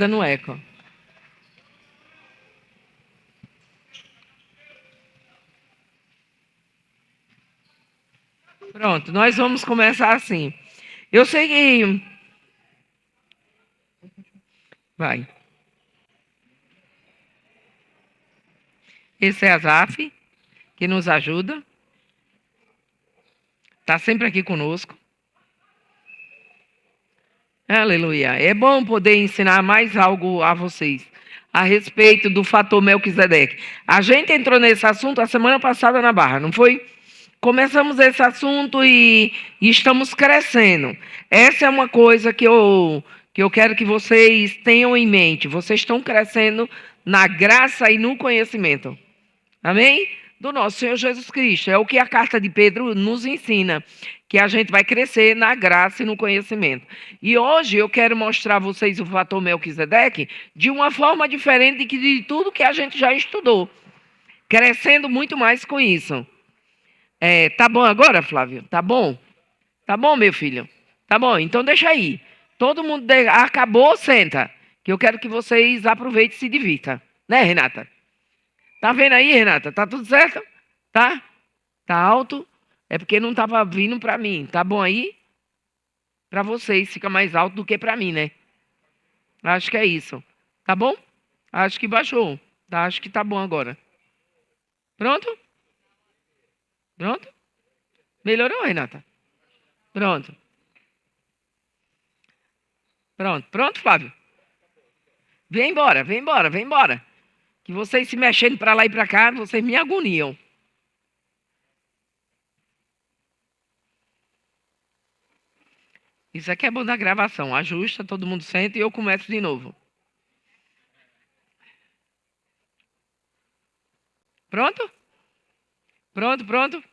dando eco. Pronto, nós vamos começar assim. Eu sei que... Vai. Esse é a Zaf, que nos ajuda. Está sempre aqui conosco. Aleluia. É bom poder ensinar mais algo a vocês a respeito do fator Melquisedeque. A gente entrou nesse assunto a semana passada na Barra, não foi? Começamos esse assunto e estamos crescendo. Essa é uma coisa que eu quero que vocês tenham em mente. Vocês estão crescendo na graça e no conhecimento. Amém? Do nosso Senhor Jesus Cristo. É o que a carta de Pedro nos ensina, que a gente vai crescer na graça e no conhecimento. E hoje eu quero mostrar a vocês o fator Melquisedeque de uma forma diferente de tudo que a gente já estudou. Crescendo muito mais com isso. Tá bom agora, Flávio? Tá bom? Tá bom, meu filho? Tá bom, então deixa aí. Todo mundo acabou, senta. Que eu quero que vocês aproveitem e se divirtam. Né, Renata? Tá vendo aí, Renata? Tá tudo certo? Tá? Tá alto? É porque não tava vindo para mim. Tá bom aí? Para vocês fica mais alto do que para mim, né? Acho que é isso. Tá bom? Acho que baixou. Tá, acho que tá bom agora. Pronto? Pronto? Melhorou, Renata? Pronto. Pronto. Pronto, Flávio? Vem embora, vem embora, vem embora. Que vocês se mexendo para lá e para cá, vocês me agoniam. Isso aqui é bom da gravação. Ajusta, todo mundo senta e eu começo de novo. Pronto? Pronto, pronto?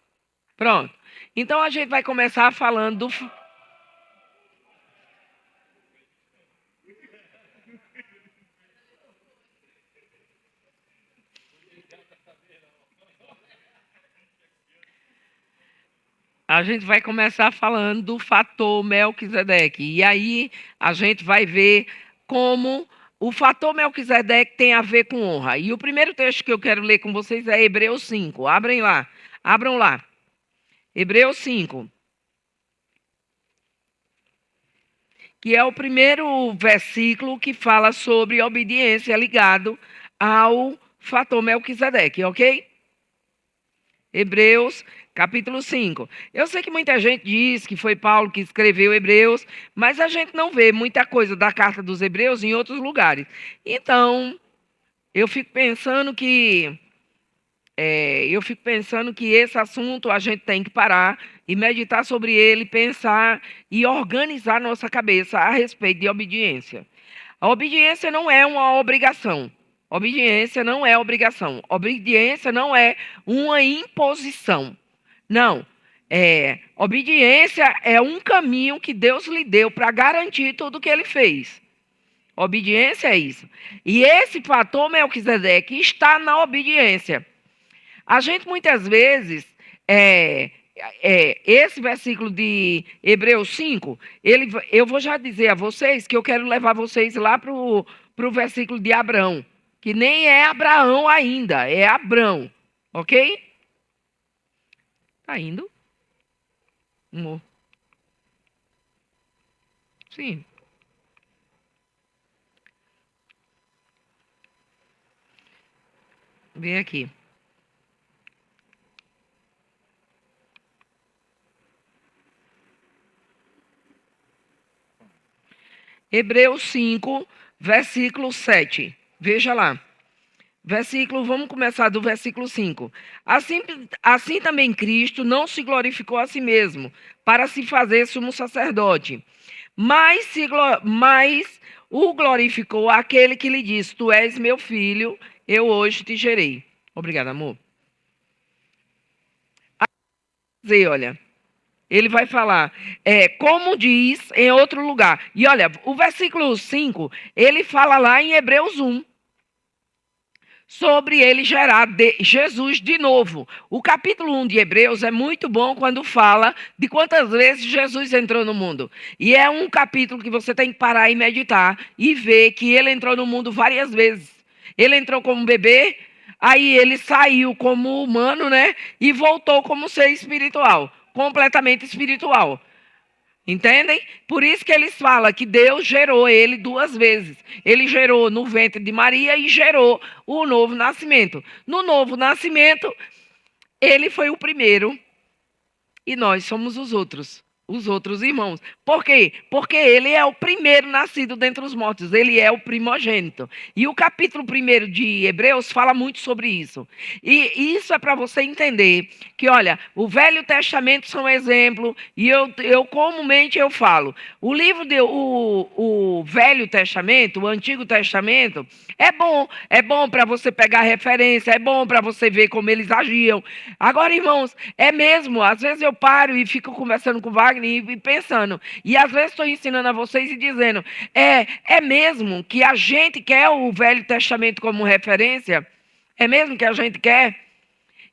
Pronto. Então a gente vai começar falando do... A gente vai começar falando do fator Melquisedeque. E aí a gente vai ver como o fator Melquisedeque tem a ver com honra. E o primeiro texto que eu quero ler com vocês é Hebreus 5. Abram lá. Hebreus 5. Que é o primeiro versículo que fala sobre obediência ligado ao fator Melquisedeque, ok? Hebreus, capítulo 5. Eu sei que muita gente diz que foi Paulo que escreveu Hebreus, mas a gente não vê muita coisa da carta dos Hebreus em outros lugares. Então, eu fico pensando que esse assunto a gente tem que parar e meditar sobre ele, pensar e organizar nossa cabeça a respeito de obediência. A obediência não é uma obrigação. Obediência não é obrigação. Obediência não é uma imposição. Não. Obediência é um caminho que Deus lhe deu para garantir tudo o que ele fez. Obediência é isso. E esse fator Melquisedeque está na obediência. A gente muitas vezes, esse versículo de Hebreus 5, eu vou já dizer a vocês que eu quero levar vocês lá para o versículo de Abraão, que nem é Abraão ainda, é Abrão, ok? Tá indo? Amor. Sim. Vem aqui. Hebreus 5, versículo 7. Veja lá. Vamos começar do versículo 5. Assim também Cristo não se glorificou a si mesmo, para se fazer sumo sacerdote, mas o glorificou aquele que lhe disse: Tu és meu filho, eu hoje te gerei. Obrigada, amor. Olha, ele vai falar, como diz em outro lugar. E olha, o versículo 5, ele fala lá em Hebreus 1. sobre ele gerar Jesus de novo. O capítulo 1 de Hebreus é muito bom quando fala de quantas vezes Jesus entrou no mundo. E é um capítulo que você tem que parar e meditar e ver que ele entrou no mundo várias vezes. Ele entrou como bebê, aí ele saiu como humano, né? E voltou como ser espiritual, completamente espiritual. Entendem? Por isso que eles falam que Deus gerou ele duas vezes. Ele gerou no ventre de Maria e gerou o novo nascimento. No novo nascimento, ele foi o primeiro e nós somos os outros irmãos. Por quê? Porque ele é o primeiro nascido dentre os mortos, ele é o primogênito. E o capítulo 1 de Hebreus fala muito sobre isso. E isso é para você entender que, olha, o Velho Testamento são exemplo, e eu comumente eu falo, o Velho Testamento, o Antigo Testamento, é bom para você pegar referência, é bom para você ver como eles agiam. Agora, irmãos, é mesmo, às vezes eu paro e fico conversando com o Wagner e pensando, e às vezes estou ensinando a vocês e dizendo, é mesmo que a gente quer o Velho Testamento como referência? É mesmo que a gente quer?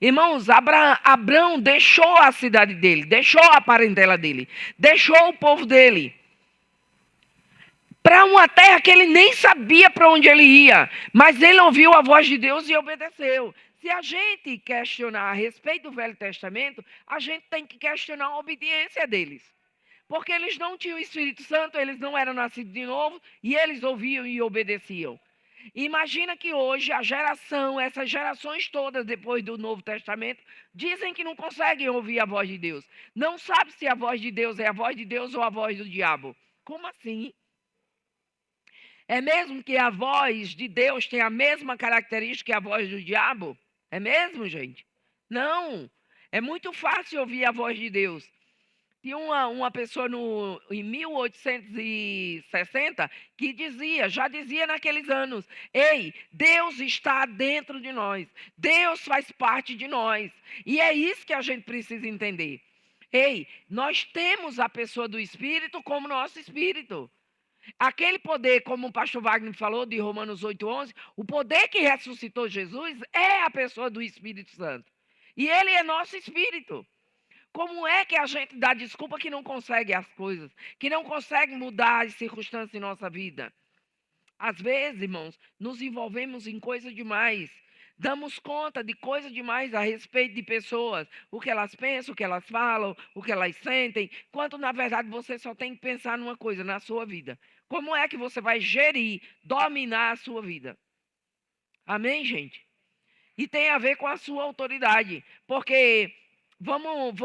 Irmãos, Abraão deixou a cidade dele, deixou a parentela dele, deixou o povo dele, para uma terra que ele nem sabia para onde ele ia, mas ele ouviu a voz de Deus e obedeceu. Se a gente questionar a respeito do Velho Testamento, a gente tem que questionar a obediência deles. Porque eles não tinham o Espírito Santo, eles não eram nascidos de novo, e eles ouviam e obedeciam. Imagina que hoje essas gerações todas depois do Novo Testamento, dizem que não conseguem ouvir a voz de Deus. Não sabe se a voz de Deus é a voz de Deus ou a voz do diabo. Como assim? É mesmo que a voz de Deus tem a mesma característica que a voz do diabo? É mesmo, gente? Não. É muito fácil ouvir a voz de Deus. Tinha uma pessoa em 1860 que já dizia naqueles anos: ei, Deus está dentro de nós, Deus faz parte de nós. E é isso que a gente precisa entender. Ei, nós temos a pessoa do Espírito como nosso Espírito. Aquele poder, como o pastor Wagner falou, de Romanos 8:11, o poder que ressuscitou Jesus é a pessoa do Espírito Santo. E ele é nosso Espírito. Como é que a gente dá desculpa que não consegue as coisas, que não consegue mudar as circunstâncias em nossa vida? Às vezes, irmãos, nos envolvemos em coisas demais. Damos conta de coisas demais a respeito de pessoas, o que elas pensam, o que elas falam, o que elas sentem, quando na verdade você só tem que pensar numa coisa, na sua vida. Como é que você vai gerir, dominar a sua vida? Amém, gente? E tem a ver com a sua autoridade, porque vamos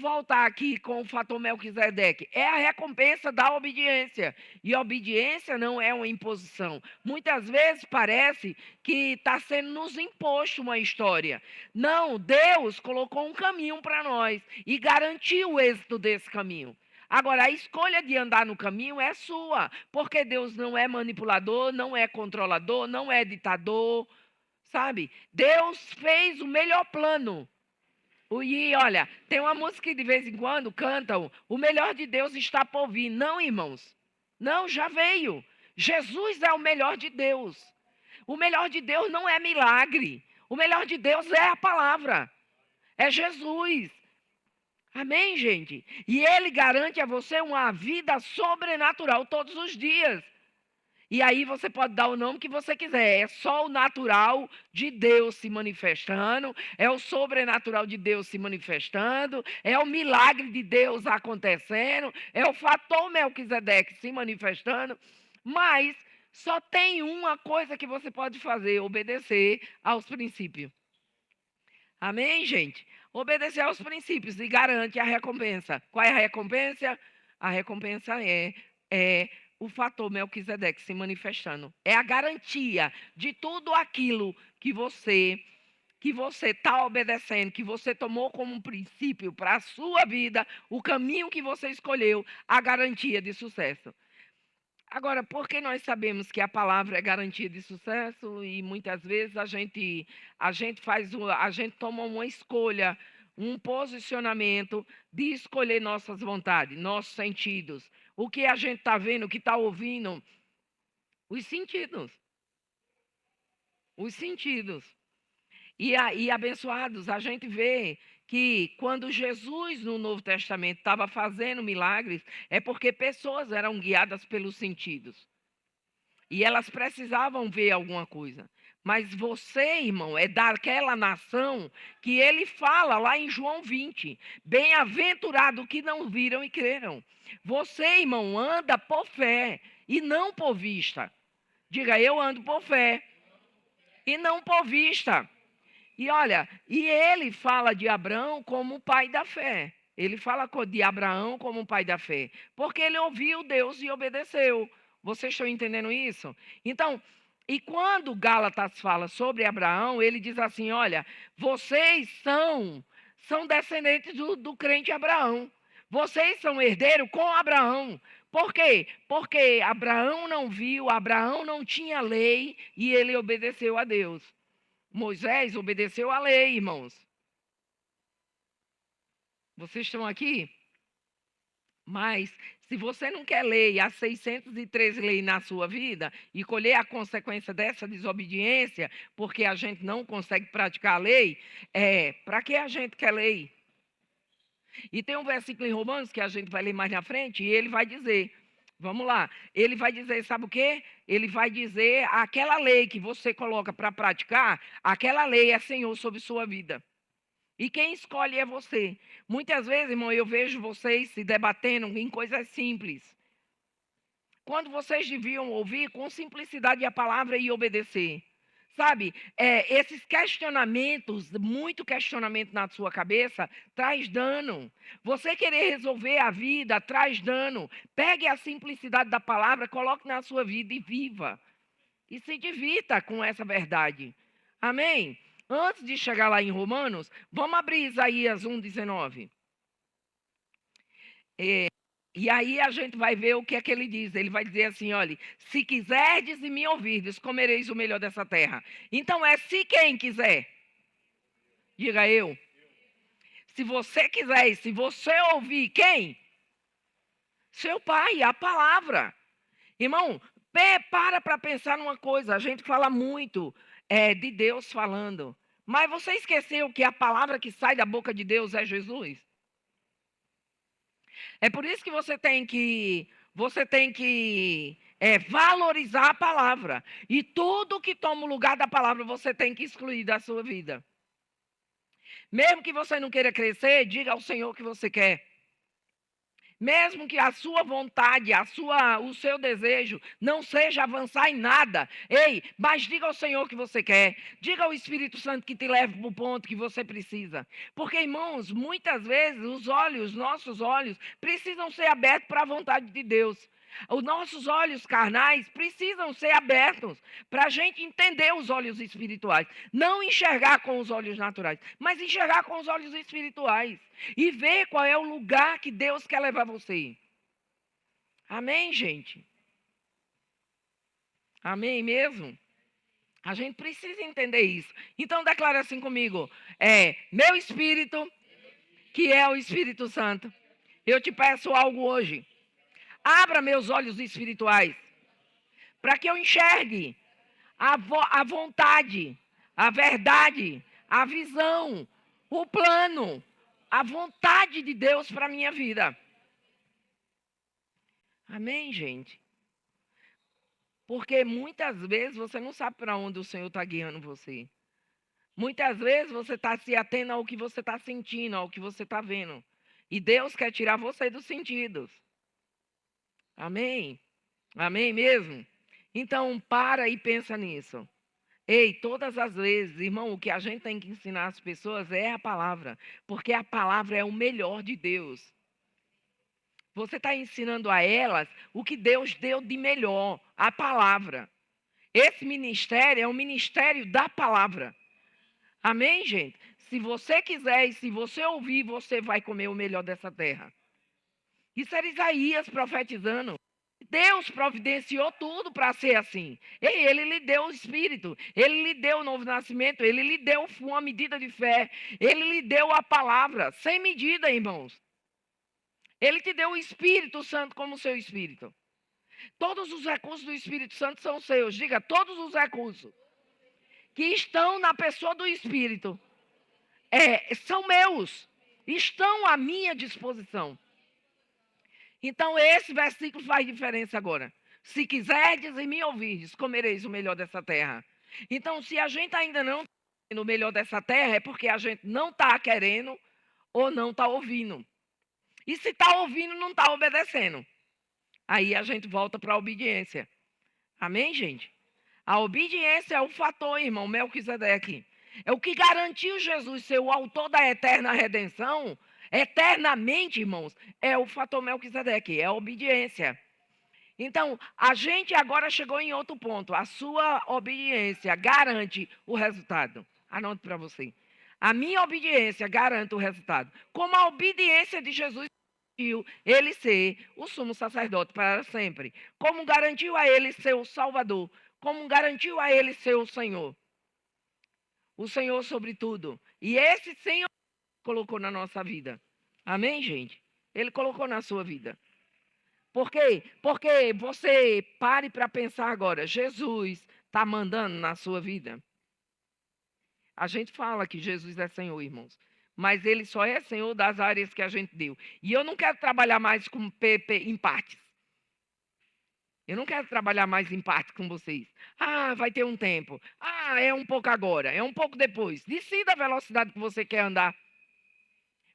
voltar aqui com o fator Melquisedeque. É a recompensa da obediência. E obediência não é uma imposição. Muitas vezes parece que está sendo nos imposto uma história. Não, Deus colocou um caminho para nós e garantiu o êxito desse caminho. Agora, a escolha de andar no caminho é sua, porque Deus não é manipulador, não é controlador, não é ditador, sabe? Deus fez o melhor plano. E olha, tem uma música que de vez em quando cantam: o melhor de Deus está por vir. Não, irmãos. Não, já veio. Jesus é o melhor de Deus. O melhor de Deus não é milagre. O melhor de Deus é a palavra. É Jesus. Amém, gente? E ele garante a você uma vida sobrenatural todos os dias. E aí você pode dar o nome que você quiser. É só o natural de Deus se manifestando, é o sobrenatural de Deus se manifestando, é o milagre de Deus acontecendo, é o fator Melquisedeque se manifestando. Mas só tem uma coisa que você pode fazer: obedecer aos princípios. Amém, gente? Obedecer aos princípios e garante a recompensa. Qual é a recompensa? A recompensa é o fator Melquisedeque se manifestando. É a garantia de tudo aquilo que você está obedecendo, que você tomou como um princípio para a sua vida, o caminho que você escolheu, a garantia de sucesso. Agora, porque nós sabemos que a palavra é garantia de sucesso e muitas vezes a gente toma uma escolha, um posicionamento de escolher nossas vontades, nossos sentidos, o que a gente está vendo, o que está ouvindo, os sentidos. Os sentidos. E abençoados, a gente vê que quando Jesus no Novo Testamento estava fazendo milagres, é porque pessoas eram guiadas pelos sentidos. E elas precisavam ver alguma coisa. Mas você, irmão, é daquela nação que ele fala lá em João 20. Bem-aventurado que não viram e creram. Você, irmão, anda por fé e não por vista. Diga, eu ando por fé e não por vista. E olha, e ele fala de Abraão como o pai da fé. Ele fala de Abraão como o pai da fé. Porque ele ouviu Deus e obedeceu. Vocês estão entendendo isso? Então, e quando Gálatas fala sobre Abraão, ele diz assim: olha, vocês são descendentes do crente Abraão. Vocês são herdeiros com Abraão. Por quê? Porque Abraão não viu, Abraão não tinha lei e ele obedeceu a Deus. Moisés obedeceu à lei, irmãos. Vocês estão aqui? Mas, se você não quer ler as 613 leis na sua vida e colher a consequência dessa desobediência, porque a gente não consegue praticar a lei, para que a gente quer lei? E tem um versículo em Romanos que a gente vai ler mais na frente, e ele vai dizer, vamos lá, ele vai dizer, sabe o quê? Ele vai dizer, aquela lei que você coloca para praticar, aquela lei é Senhor sobre sua vida. E quem escolhe é você. Muitas vezes, irmão, eu vejo vocês se debatendo em coisas simples. Quando vocês deviam ouvir com simplicidade a palavra e obedecer. Sabe, esses questionamentos, muito questionamento na sua cabeça, traz dano. Você querer resolver a vida traz dano. Pegue a simplicidade da palavra, coloque na sua vida e viva. E se divirta com essa verdade. Amém? Antes de chegar lá em Romanos, vamos abrir Isaías 1,19. E aí a gente vai ver o que é que ele diz. Ele vai dizer assim, olha, se quiserdes e me ouvirdes, comereis o melhor dessa terra. Então é se quem quiser. Diga eu. Se você quiser e se você ouvir, quem? Seu pai, a palavra. Irmão, para pensar numa coisa. A gente fala muito de Deus falando. Mas você esqueceu que a palavra que sai da boca de Deus é Jesus? É por isso que você tem que valorizar a palavra. E tudo que toma o lugar da palavra, você tem que excluir da sua vida. Mesmo que você não queira crescer, diga ao Senhor que você quer. Mesmo que a sua vontade, o seu desejo não seja avançar em nada. Ei, mas diga ao Senhor que você quer. Diga ao Espírito Santo que te leve para o ponto que você precisa. Porque, irmãos, muitas vezes nossos olhos, precisam ser abertos para a vontade de Deus. Os nossos olhos carnais precisam ser abertos para a gente entender os olhos espirituais. Não enxergar com os olhos naturais, mas enxergar com os olhos espirituais. E ver qual é o lugar que Deus quer levar você. Amém, gente? Amém mesmo? A gente precisa entender isso. Então declara assim comigo. Meu espírito, que é o Espírito Santo. Eu te peço algo hoje. Abra meus olhos espirituais para que eu enxergue a vontade, a verdade, a visão, o plano, a vontade de Deus para a minha vida. Amém, gente? Porque muitas vezes você não sabe para onde o Senhor está guiando você. Muitas vezes você está se atendo ao que você está sentindo, ao que você está vendo. E Deus quer tirar você dos sentidos. Amém? Amém mesmo? Então, para e pensa nisso. Ei, todas as vezes, irmão, o que a gente tem que ensinar as pessoas é a palavra. Porque a palavra é o melhor de Deus. Você está ensinando a elas o que Deus deu de melhor, a palavra. Esse ministério é o ministério da palavra. Amém, gente? Se você quiser e se você ouvir, você vai comer o melhor dessa terra. Isso era Isaías profetizando. Deus providenciou tudo para ser assim. Ele lhe deu o Espírito, ele lhe deu o novo nascimento, ele lhe deu uma medida de fé, ele lhe deu a palavra, sem medida, irmãos. Ele te deu o Espírito Santo como seu Espírito. Todos os recursos do Espírito Santo são seus. Diga, todos os recursos que estão na pessoa do Espírito, são meus, estão à minha disposição. Então, esse versículo faz diferença agora. Se quiserdes e me ouvirdes, comereis o melhor dessa terra. Então, se a gente ainda não está no melhor dessa terra, é porque a gente não está querendo ou não está ouvindo. E se está ouvindo, não está obedecendo. Aí a gente volta para a obediência. Amém, gente? A obediência é o fator, irmão, Melquisedeque. É o que garantiu Jesus ser o autor da eterna redenção, eternamente, irmãos, é o fator Melquisedeque, é a obediência. Então, a gente agora chegou em outro ponto. A sua obediência garante o resultado. Anote para você. A minha obediência garante o resultado. Como a obediência de Jesus garantiu ele ser o sumo sacerdote para sempre. Como garantiu a ele ser o Salvador. Como garantiu a ele ser o Senhor. O Senhor sobre tudo. E esse Senhor colocou na nossa vida. Amém, gente? Ele colocou na sua vida. Por quê? Porque você pare para pensar agora. Jesus está mandando na sua vida. A gente fala que Jesus é Senhor, irmãos. Mas ele só é Senhor das áreas que a gente deu. E eu não quero trabalhar mais com em partes. Eu não quero trabalhar mais em partes com vocês. Ah, vai ter um tempo. Ah, é um pouco agora. É um pouco depois. Decida a velocidade que você quer andar.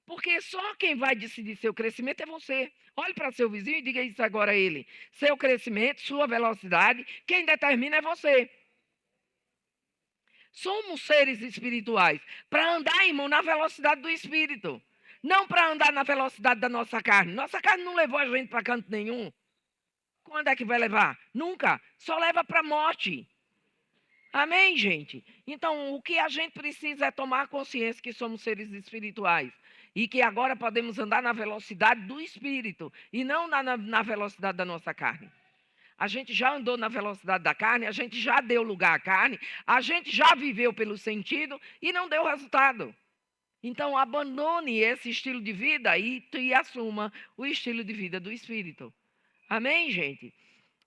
Porque só quem vai decidir seu crescimento é você. Olhe para seu vizinho e diga isso agora a ele. Seu crescimento, sua velocidade, quem determina é você. Somos seres espirituais para andar, irmão, na velocidade do espírito. Não para andar na velocidade da nossa carne. Nossa carne não levou a gente para canto nenhum. Quando é que vai levar? Nunca. Só leva para a morte. Amém, gente? Então, o que a gente precisa é tomar consciência que somos seres espirituais e que agora podemos andar na velocidade do espírito e não na velocidade da nossa carne. A gente já andou na velocidade da carne, a gente já deu lugar à carne, a gente já viveu pelo sentido e não deu resultado. Então, abandone esse estilo de vida e assuma o estilo de vida do espírito. Amém, gente?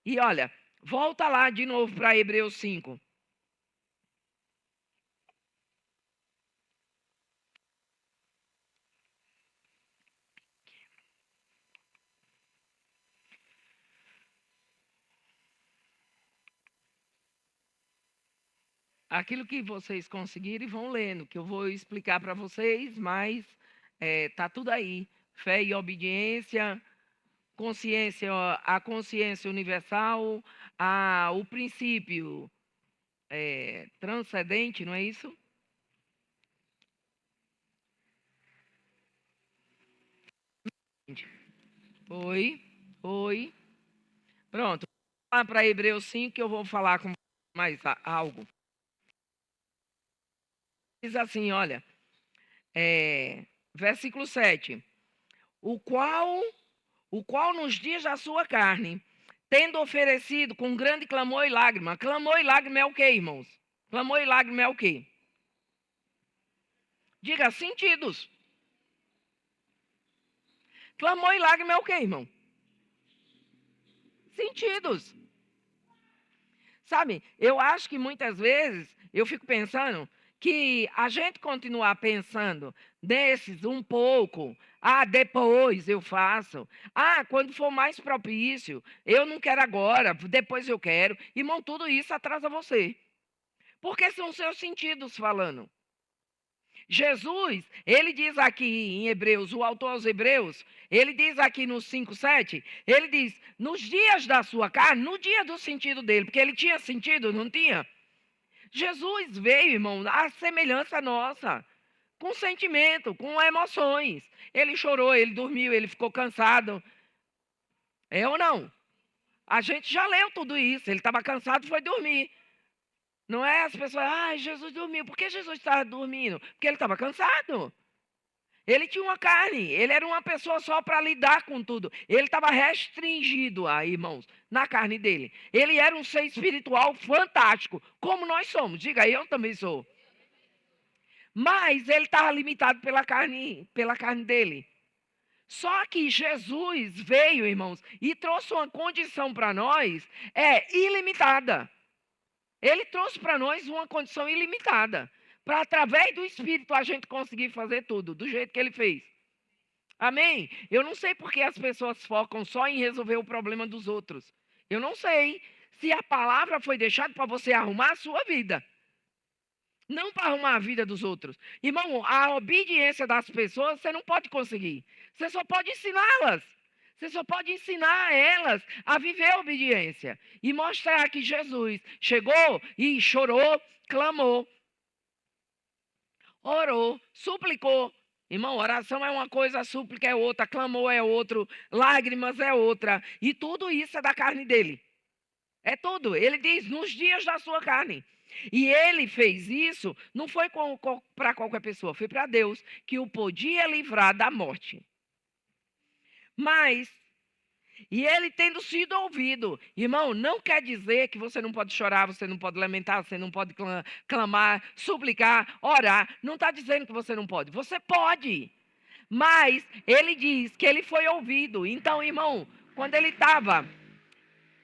E olha, volta lá de novo para Hebreus 5. Aquilo que vocês conseguirem, vão lendo, que eu vou explicar para vocês, mas tá tudo aí. Fé e obediência, consciência, a consciência universal, o princípio transcendente, não é isso? Oi, oi. Pronto. Vou lá para Hebreus 5 que eu vou falar com mais algo. Diz assim, olha, versículo 7. O qual nos dias da sua carne, tendo oferecido com grande clamor e lágrima. Clamor e lágrima é o quê, irmãos? Clamor e lágrima é o quê? Diga, sentidos. Clamor e lágrima é o quê, irmão? Sentidos. Sabe, eu acho que muitas vezes eu fico pensando que a gente continuar pensando desses um pouco, depois eu faço, quando for mais propício, eu não quero agora, depois eu quero, irmão, tudo isso atrasa você, porque são seus sentidos falando. Jesus, ele diz aqui em Hebreus, o autor aos Hebreus, ele diz aqui no 5:7, ele diz, nos dias da sua carne, no dia do sentido dele, porque ele tinha sentido, não tinha? Jesus veio, irmão, à semelhança nossa, com sentimento, com emoções. Ele chorou, ele dormiu, ele ficou cansado. É ou não? A gente já leu tudo isso, ele estava cansado e foi dormir. Não é as pessoas, Jesus dormiu. Por que Jesus estava dormindo? Porque ele estava cansado. Ele tinha uma carne, ele era uma pessoa só para lidar com tudo. Ele estava restringido, irmãos, na carne dele. Ele era um ser espiritual fantástico, como nós somos. Diga, eu também sou. Mas ele estava limitado pela carne dele. Só que Jesus veio, irmãos, e trouxe uma condição para nós ilimitada. Ele trouxe para nós uma condição ilimitada, para através do Espírito a gente conseguir fazer tudo, do jeito que ele fez. Amém? Eu não sei porque as pessoas focam só em resolver o problema dos outros. Eu não sei se a palavra foi deixada para você arrumar a sua vida, não para arrumar a vida dos outros. Irmão, a obediência das pessoas você não pode conseguir. Você só pode ensiná-las. Você só pode ensinar elas a viver a obediência e mostrar que Jesus chegou e chorou, clamou, orou, suplicou. Irmão, oração é uma coisa, súplica é outra, clamor é outro, lágrimas é outra. E tudo isso é da carne dele. É tudo. Ele diz, nos dias da sua carne. E ele fez isso, não foi para qualquer pessoa, foi para Deus, que o podia livrar da morte. Mas, e ele tendo sido ouvido, irmão, não quer dizer que você não pode chorar, você não pode lamentar, você não pode clamar, suplicar, orar. Não está dizendo que você não pode. Você pode. Mas ele diz que ele foi ouvido. Então, irmão,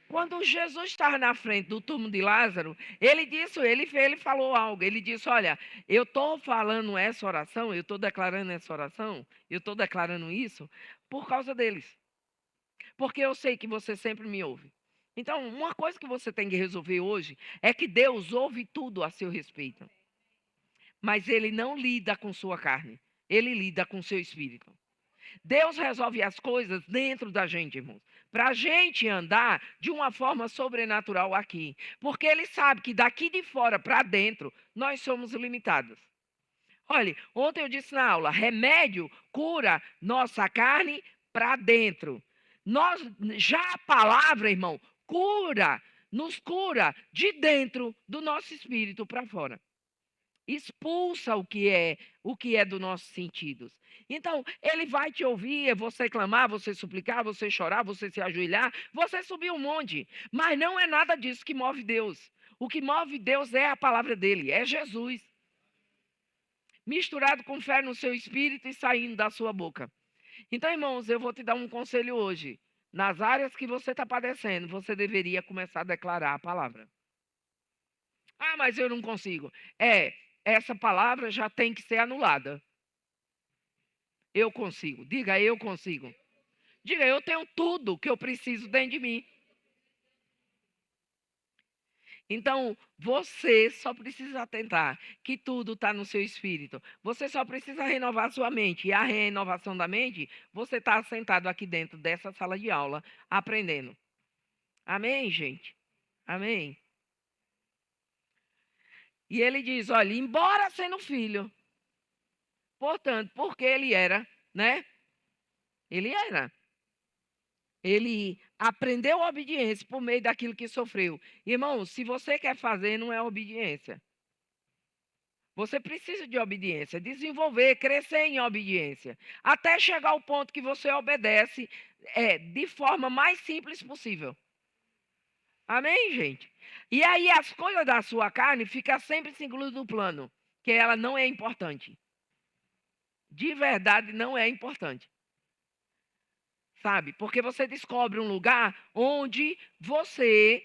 quando Jesus estava na frente do túmulo de Lázaro, ele falou algo. Ele disse: olha, eu estou falando essa oração, eu estou declarando essa oração, eu estou declarando isso por causa deles. Porque eu sei que você sempre me ouve. Então, uma coisa que você tem que resolver hoje é que Deus ouve tudo a seu respeito. Mas ele não lida com sua carne, ele lida com seu espírito. Deus resolve as coisas dentro da gente, irmãos, para a gente andar de uma forma sobrenatural aqui. Porque ele sabe que daqui de fora para dentro, nós somos limitados. Olha, ontem eu disse na aula, remédio cura nossa carne para dentro. Já a palavra, irmão, nos cura de dentro do nosso espírito para fora. Expulsa o que é dos nossos sentidos. Então, ele vai te ouvir, é você clamar, você suplicar, você chorar, você se ajoelhar, você subir um monte. Mas não é nada disso que move Deus. O que move Deus é a palavra dele, é Jesus. Misturado com fé no seu espírito e saindo da sua boca. Então, irmãos, eu vou te dar um conselho hoje. Nas áreas que você está padecendo, você deveria começar a declarar a palavra. Ah, mas eu não consigo. Essa palavra já tem que ser anulada. Eu consigo. Diga, eu consigo. Diga, eu tenho tudo que eu preciso dentro de mim. Então, você só precisa atentar que tudo está no seu espírito. Você só precisa renovar sua mente. E a renovação da mente, você está sentado aqui dentro dessa sala de aula, aprendendo. Amém, gente? Amém? E ele diz, olha, embora sendo filho, portanto, porque ele era, né? Ele era. Ele aprendeu a obediência por meio daquilo que sofreu. Irmão, se você quer fazer, não é obediência. Você precisa de obediência, desenvolver, crescer em obediência, até chegar ao ponto que você obedece de forma mais simples possível. Amém, gente? E aí as coisas da sua carne ficam sempre em segundo plano, que ela não é importante. De verdade, não é importante. Sabe? Porque você descobre um lugar onde você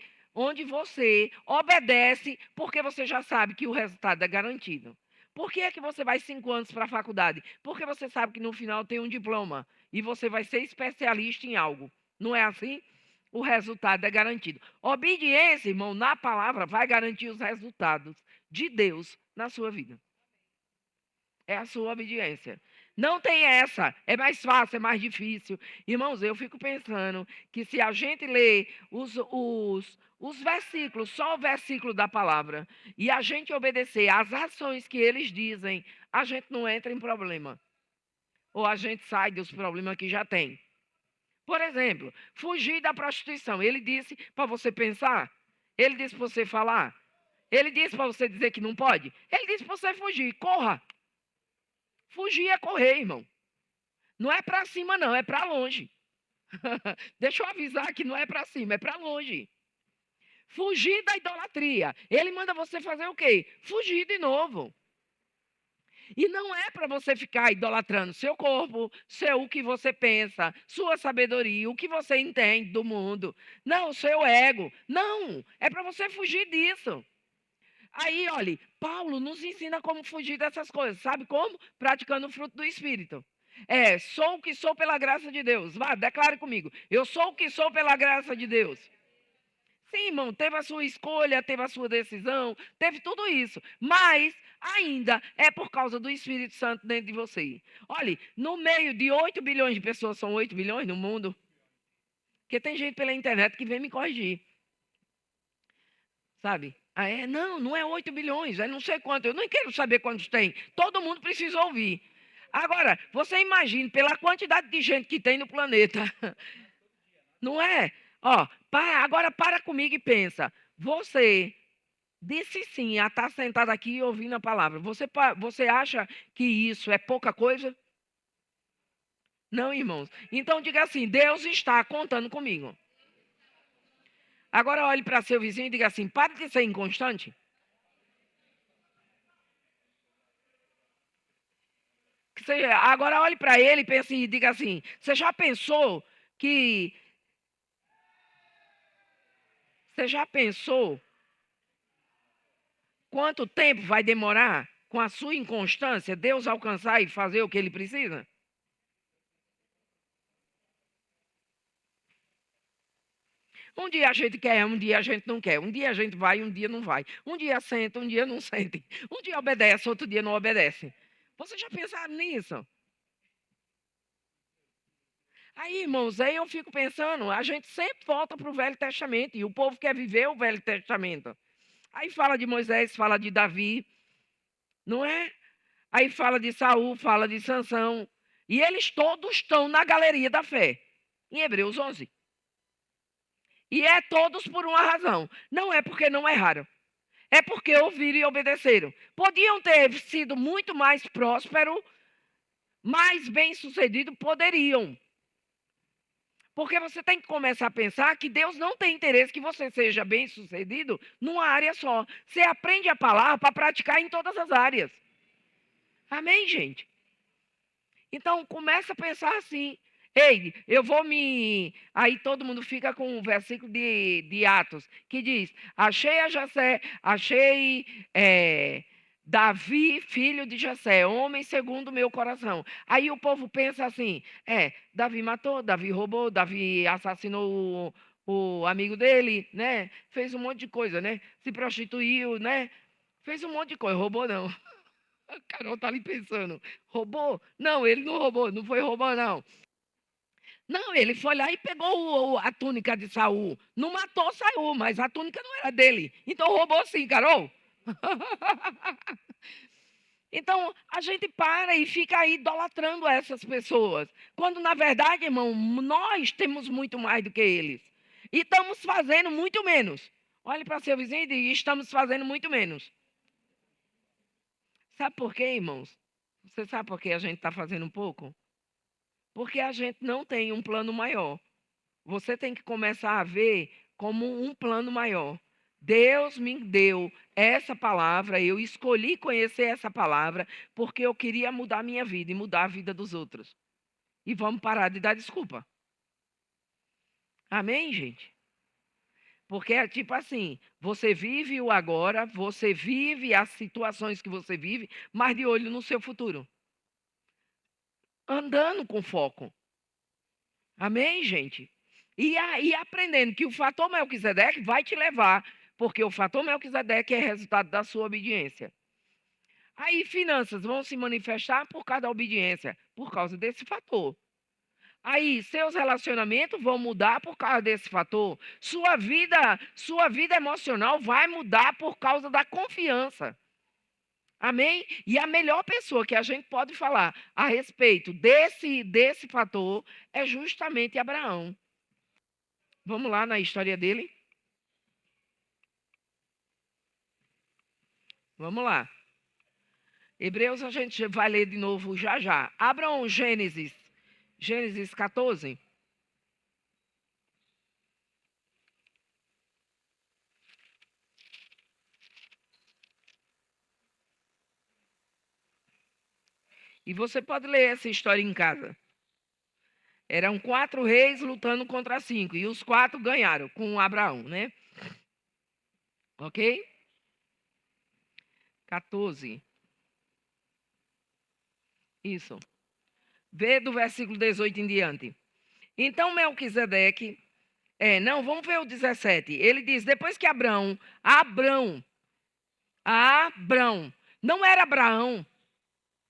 obedece, porque você já sabe que o resultado é garantido. Por que é que você vai 5 anos para a faculdade? Porque você sabe que no final tem um diploma e você vai ser especialista em algo. Não é assim? O resultado é garantido. Obediência, irmão, na palavra vai garantir os resultados de Deus na sua vida. É a sua obediência. Não tem essa. É mais fácil, é mais difícil. Irmãos, eu fico pensando que se a gente lê os versículos, só o versículo da palavra, e a gente obedecer às ações que eles dizem, a gente não entra em problema. Ou a gente sai dos problemas que já tem. Por exemplo, fugir da prostituição. Ele disse para você pensar. Ele disse para você falar. Ele disse para você dizer que não pode. Ele disse para você fugir. Corra. Fugir é correr, irmão. Não é para cima, não, é para longe. Deixa eu avisar que não é para cima, é para longe. Fugir da idolatria. Ele manda você fazer o quê? Fugir de novo. E não é para você ficar idolatrando seu corpo, o que você pensa, sua sabedoria, o que você entende do mundo. Não, seu ego. Não, é para você fugir disso. Aí, olhe, Paulo nos ensina como fugir dessas coisas. Sabe como? Praticando o fruto do Espírito. Sou o que sou pela graça de Deus. Vá, declare comigo. Eu sou o que sou pela graça de Deus. Sim, irmão, teve a sua escolha, teve a sua decisão, teve tudo isso. Mas ainda é por causa do Espírito Santo dentro de você. Olhe, no meio de 8 bilhões de pessoas, são 8 bilhões no mundo, porque tem gente pela internet que vem me corrigir. Sabe? Não, não é 8 bilhões, é não sei quanto. Eu nem quero saber quantos tem. Todo mundo precisa ouvir. Agora, você imagine pela quantidade de gente que tem no planeta. Não é? Ó, agora para comigo e pensa. Você disse sim a estar sentado aqui e ouvindo a palavra. Você acha que isso é pouca coisa? Não, irmãos. Então diga assim: Deus está contando comigo. Agora olhe para seu vizinho e diga assim: pare de ser inconstante. Agora olhe para ele e pense e diga assim: você já pensou que. Você já pensou quanto tempo vai demorar com a sua inconstância Deus alcançar e fazer o que ele precisa? Um dia a gente quer, um dia a gente não quer. Um dia a gente vai, um dia não vai. Um dia senta, um dia não sente. Um dia obedece, outro dia não obedece. Vocês já pensaram nisso? Aí, irmãos, aí eu fico pensando, a gente sempre volta para o Velho Testamento e o povo quer viver o Velho Testamento. Aí fala de Moisés, fala de Davi, não é? Aí fala de Saul, fala de Sansão. E eles todos estão na galeria da fé, em Hebreus 11. E é todos por uma razão. Não é porque não erraram. É porque ouviram e obedeceram. Podiam ter sido muito mais prósperos, mais bem-sucedidos, poderiam. Porque você tem que começar a pensar que Deus não tem interesse que você seja bem-sucedido numa área só. Você aprende a palavra para praticar em todas as áreas. Amém, gente? Então, começa a pensar assim. Ei, eu vou me. Aí todo mundo fica com um versículo de Atos, que diz: achei a Jessé, achei Davi, filho de Jessé, homem segundo o meu coração. Aí o povo pensa assim: Davi matou, Davi roubou, Davi assassinou o amigo dele, né? Fez um monte de coisa, né? Se prostituiu, né? Fez um monte de coisa, roubou não. A Carol tá ali pensando, roubou? Não, ele não roubou, não foi roubar, não. Não, ele foi lá e pegou a túnica de Saul. Não matou Saul, mas a túnica não era dele. Então roubou sim, Carol. Então a gente para e fica aí idolatrando essas pessoas. Quando na verdade, irmão, nós temos muito mais do que eles. E estamos fazendo muito menos. Olhe para seu vizinho e diga: estamos fazendo muito menos. Sabe por quê, irmãos? Você sabe por que a gente está fazendo um pouco? Porque a gente não tem um plano maior. Você tem que começar a ver como um plano maior. Deus me deu essa palavra, eu escolhi conhecer essa palavra porque eu queria mudar a minha vida e mudar a vida dos outros. E vamos parar de dar desculpa. Amém, gente? Porque é tipo assim, você vive o agora, você vive as situações que você vive, mas de olho no seu futuro. Andando com foco. Amém, gente? E aí aprendendo que o fator Melquisedeque vai te levar, porque o fator Melquisedeque é resultado da sua obediência. Aí finanças vão se manifestar por causa da obediência, por causa desse fator. Aí seus relacionamentos vão mudar por causa desse fator. Sua vida emocional vai mudar por causa da confiança. Amém? E a melhor pessoa que a gente pode falar a respeito desse fator é justamente Abraão. Vamos lá na história dele? Vamos lá. Hebreus a gente vai ler de novo já já. Abram Gênesis. Gênesis 14. E você pode ler essa história em casa. Eram 4 reis lutando contra 5. E os 4 ganharam com Abraão, né? Ok? 14. Isso. Vê do versículo 18 em diante. Então Melquisedeque, vamos ver o 17. Ele diz, depois que Abrão, não era Abraão,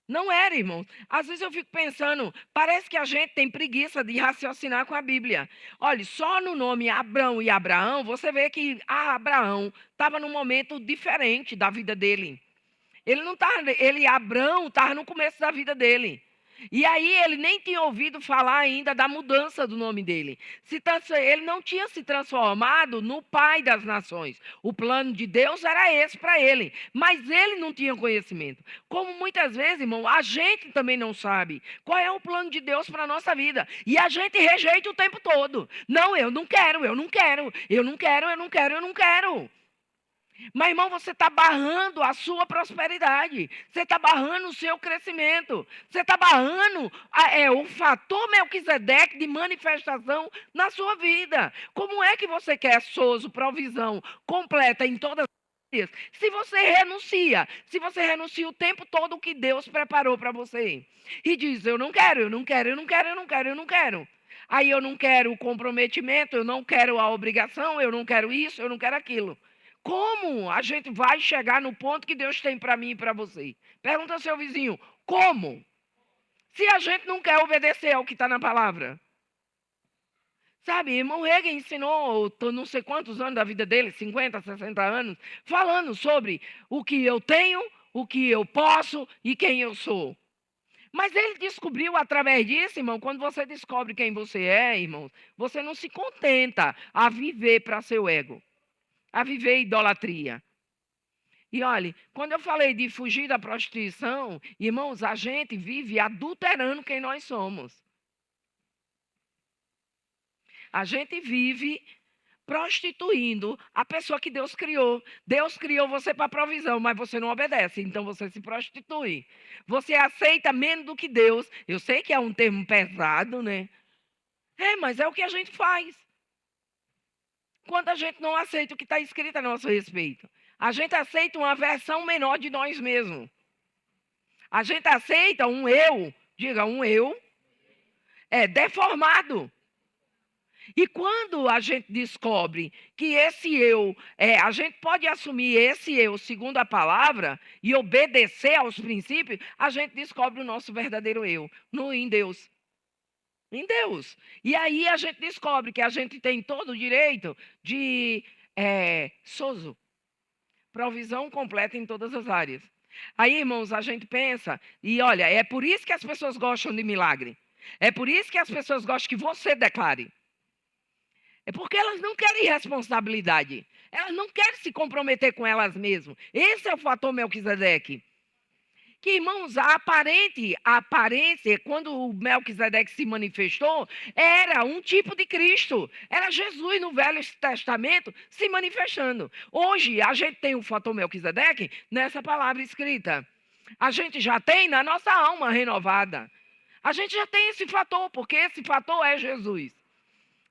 não era, irmãos. Às vezes eu fico pensando, parece que a gente tem preguiça de raciocinar com a Bíblia. Olha, só no nome Abrão e Abraão, você vê que Abraão estava num momento diferente da vida dele. Ele não estava, Abrão estava no começo da vida dele. E aí ele nem tinha ouvido falar ainda da mudança do nome dele. Ele não tinha se transformado no pai das nações. O plano de Deus era esse para ele. Mas ele não tinha conhecimento. Como muitas vezes, irmão, a gente também não sabe qual é o plano de Deus para a nossa vida. E a gente rejeita o tempo todo. Não, eu não quero, eu não quero, eu não quero, eu não quero, eu não quero. Mas, irmão, você está barrando a sua prosperidade. Você está barrando o seu crescimento. Você está barrando o fator Melquisedeque de manifestação na sua vida. Como é que você quer sozo, provisão completa em todas as áreas, se você renuncia o tempo todo o que Deus preparou para você? E diz, eu não quero, eu não quero, eu não quero, eu não quero, eu não quero. Aí eu não quero o comprometimento, eu não quero a obrigação, eu não quero isso, eu não quero aquilo. Como a gente vai chegar no ponto que Deus tem para mim e para você? Pergunta ao seu vizinho, como? Se a gente não quer obedecer ao que está na palavra. Sabe, irmão Hegel ensinou, não sei quantos anos da vida dele, 50, 60 anos, falando sobre o que eu tenho, o que eu posso e quem eu sou. Mas ele descobriu através disso, irmão, quando você descobre quem você é, irmão, você não se contenta a viver para seu ego, a viver idolatria. E olhe, quando eu falei de fugir da prostituição, irmãos, a gente vive adulterando quem nós somos. A gente vive prostituindo a pessoa que Deus criou. Deus criou você para provisão, mas você não obedece, então você se prostitui. Você aceita menos do que Deus. Eu sei que é um termo pesado, né? Mas é o que a gente faz. Quando a gente não aceita o que está escrito a nosso respeito. A gente aceita uma versão menor de nós mesmos. A gente aceita um eu, diga um eu, deformado. E quando a gente descobre que esse eu, a gente pode assumir esse eu segundo a palavra e obedecer aos princípios, a gente descobre o nosso verdadeiro eu, em Deus. Em Deus. E aí a gente descobre que a gente tem todo o direito de sozo, provisão completa em todas as áreas. Aí, irmãos, a gente pensa, e olha, é por isso que as pessoas gostam de milagre. É por isso que as pessoas gostam que você declare. É porque elas não querem responsabilidade. Elas não querem se comprometer com elas mesmas. Esse é o fator Melquisedeque. Que, irmãos, a aparência, quando o Melquisedeque se manifestou, era um tipo de Cristo. Era Jesus no Velho Testamento se manifestando. Hoje, a gente tem o fator Melquisedeque nessa palavra escrita. A gente já tem na nossa alma renovada. A gente já tem esse fator, porque esse fator é Jesus.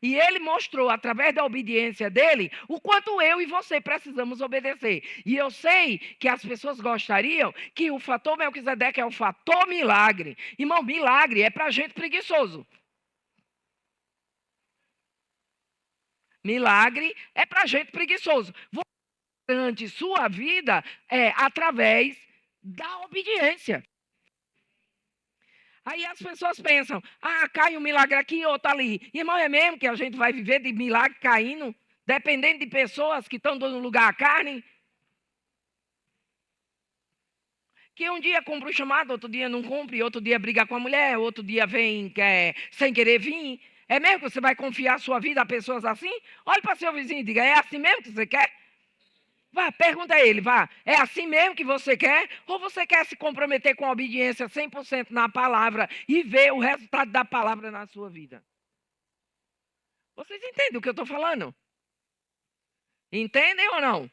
E ele mostrou, através da obediência dele, o quanto eu e você precisamos obedecer. E eu sei que as pessoas gostariam que o fator Melquisedeque é o fator milagre. Irmão, milagre é para gente preguiçoso. Milagre é para gente preguiçoso. Você garante sua vida através da obediência. Aí as pessoas pensam, cai um milagre aqui, outro ali. Irmão, é mesmo que a gente vai viver de milagre caindo, dependendo de pessoas que estão dando lugar à carne? Que um dia cumpre o chamado, outro dia não cumpre, outro dia briga com a mulher, outro dia vem sem querer vir. É mesmo que você vai confiar a sua vida a pessoas assim? Olhe para seu vizinho e diga, é assim mesmo que você quer? Vá, pergunta a ele, vá. É assim mesmo que você quer? Ou você quer se comprometer com a obediência 100% na palavra e ver o resultado da palavra na sua vida? Vocês entendem o que eu estou falando? Entendem ou não?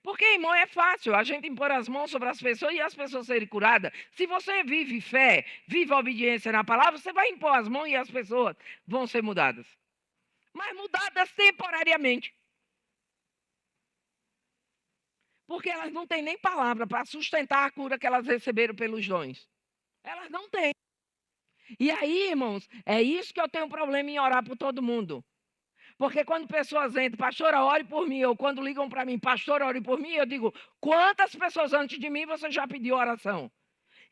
Porque, irmão, é fácil a gente impor as mãos sobre as pessoas e as pessoas serem curadas. Se você vive fé, vive obediência na palavra, você vai impor as mãos e as pessoas vão ser mudadas. Mas mudadas temporariamente. Porque elas não têm nem palavra para sustentar a cura que elas receberam pelos dons. Elas não têm. E aí, irmãos, é isso que eu tenho problema em orar por todo mundo. Porque quando pessoas entram, pastora, ore por mim, ou quando ligam para mim, pastor, ore por mim, eu digo, quantas pessoas antes de mim você já pediu oração?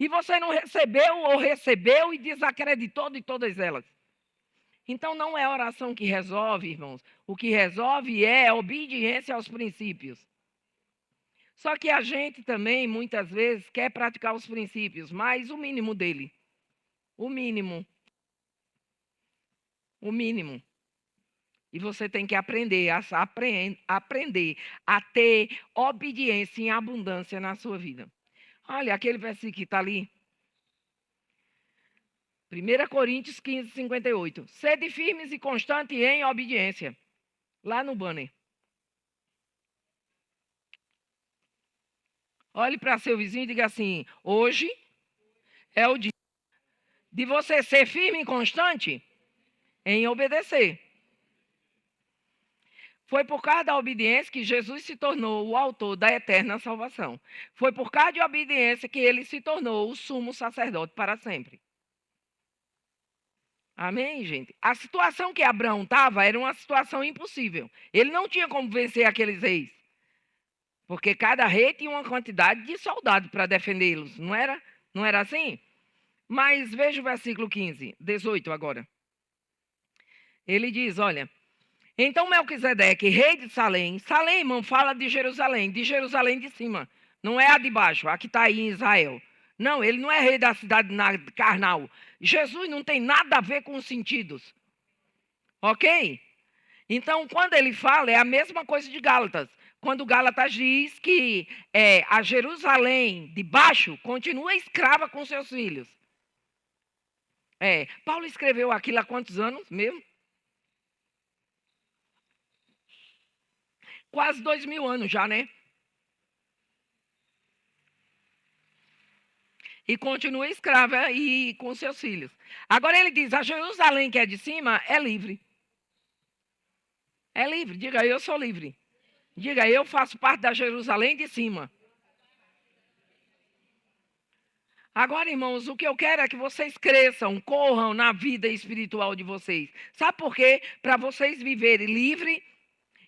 E você não recebeu ou recebeu e desacreditou de todas elas. Então não é oração que resolve, irmãos. O que resolve é obediência aos princípios. Só que a gente também, muitas vezes, quer praticar os princípios, mas o mínimo dele. O mínimo. O mínimo. E você tem que aprender a ter obediência em abundância na sua vida. Olha, aquele versículo que está ali. 1 Coríntios 15, 58. Sede firmes e constantes em obediência. Lá no banner. Olhe para seu vizinho e diga assim: hoje é o dia de você ser firme e constante em obedecer. Foi por causa da obediência que Jesus se tornou o autor da eterna salvação. Foi por causa de obediência que ele se tornou o sumo sacerdote para sempre. Amém, gente? A situação que Abraão estava era uma situação impossível. Ele não tinha como vencer aqueles reis. Porque cada rei tinha uma quantidade de soldados para defendê-los, não era? Não era assim? Mas veja o versículo 15, 18 agora. Ele diz, olha, então Melquisedeque, rei de Salém, Salém, irmão, fala de Jerusalém de cima. Não é a de baixo, a que está aí em Israel. Não, ele não é rei da cidade carnal. Jesus não tem nada a ver com os sentidos. Ok? Então, quando ele fala, é a mesma coisa de Gálatas. Quando Gálatas diz que a Jerusalém de baixo continua escrava com seus filhos. Paulo escreveu aquilo há quantos anos mesmo? Quase 2000 anos já, né? E continua escrava e com seus filhos. Agora ele diz, a Jerusalém que é de cima é livre. É livre, diga eu sou livre. Diga eu faço parte da Jerusalém de cima. Agora, irmãos, o que eu quero é que vocês cresçam, corram na vida espiritual de vocês. Sabe por quê? Para vocês viverem livre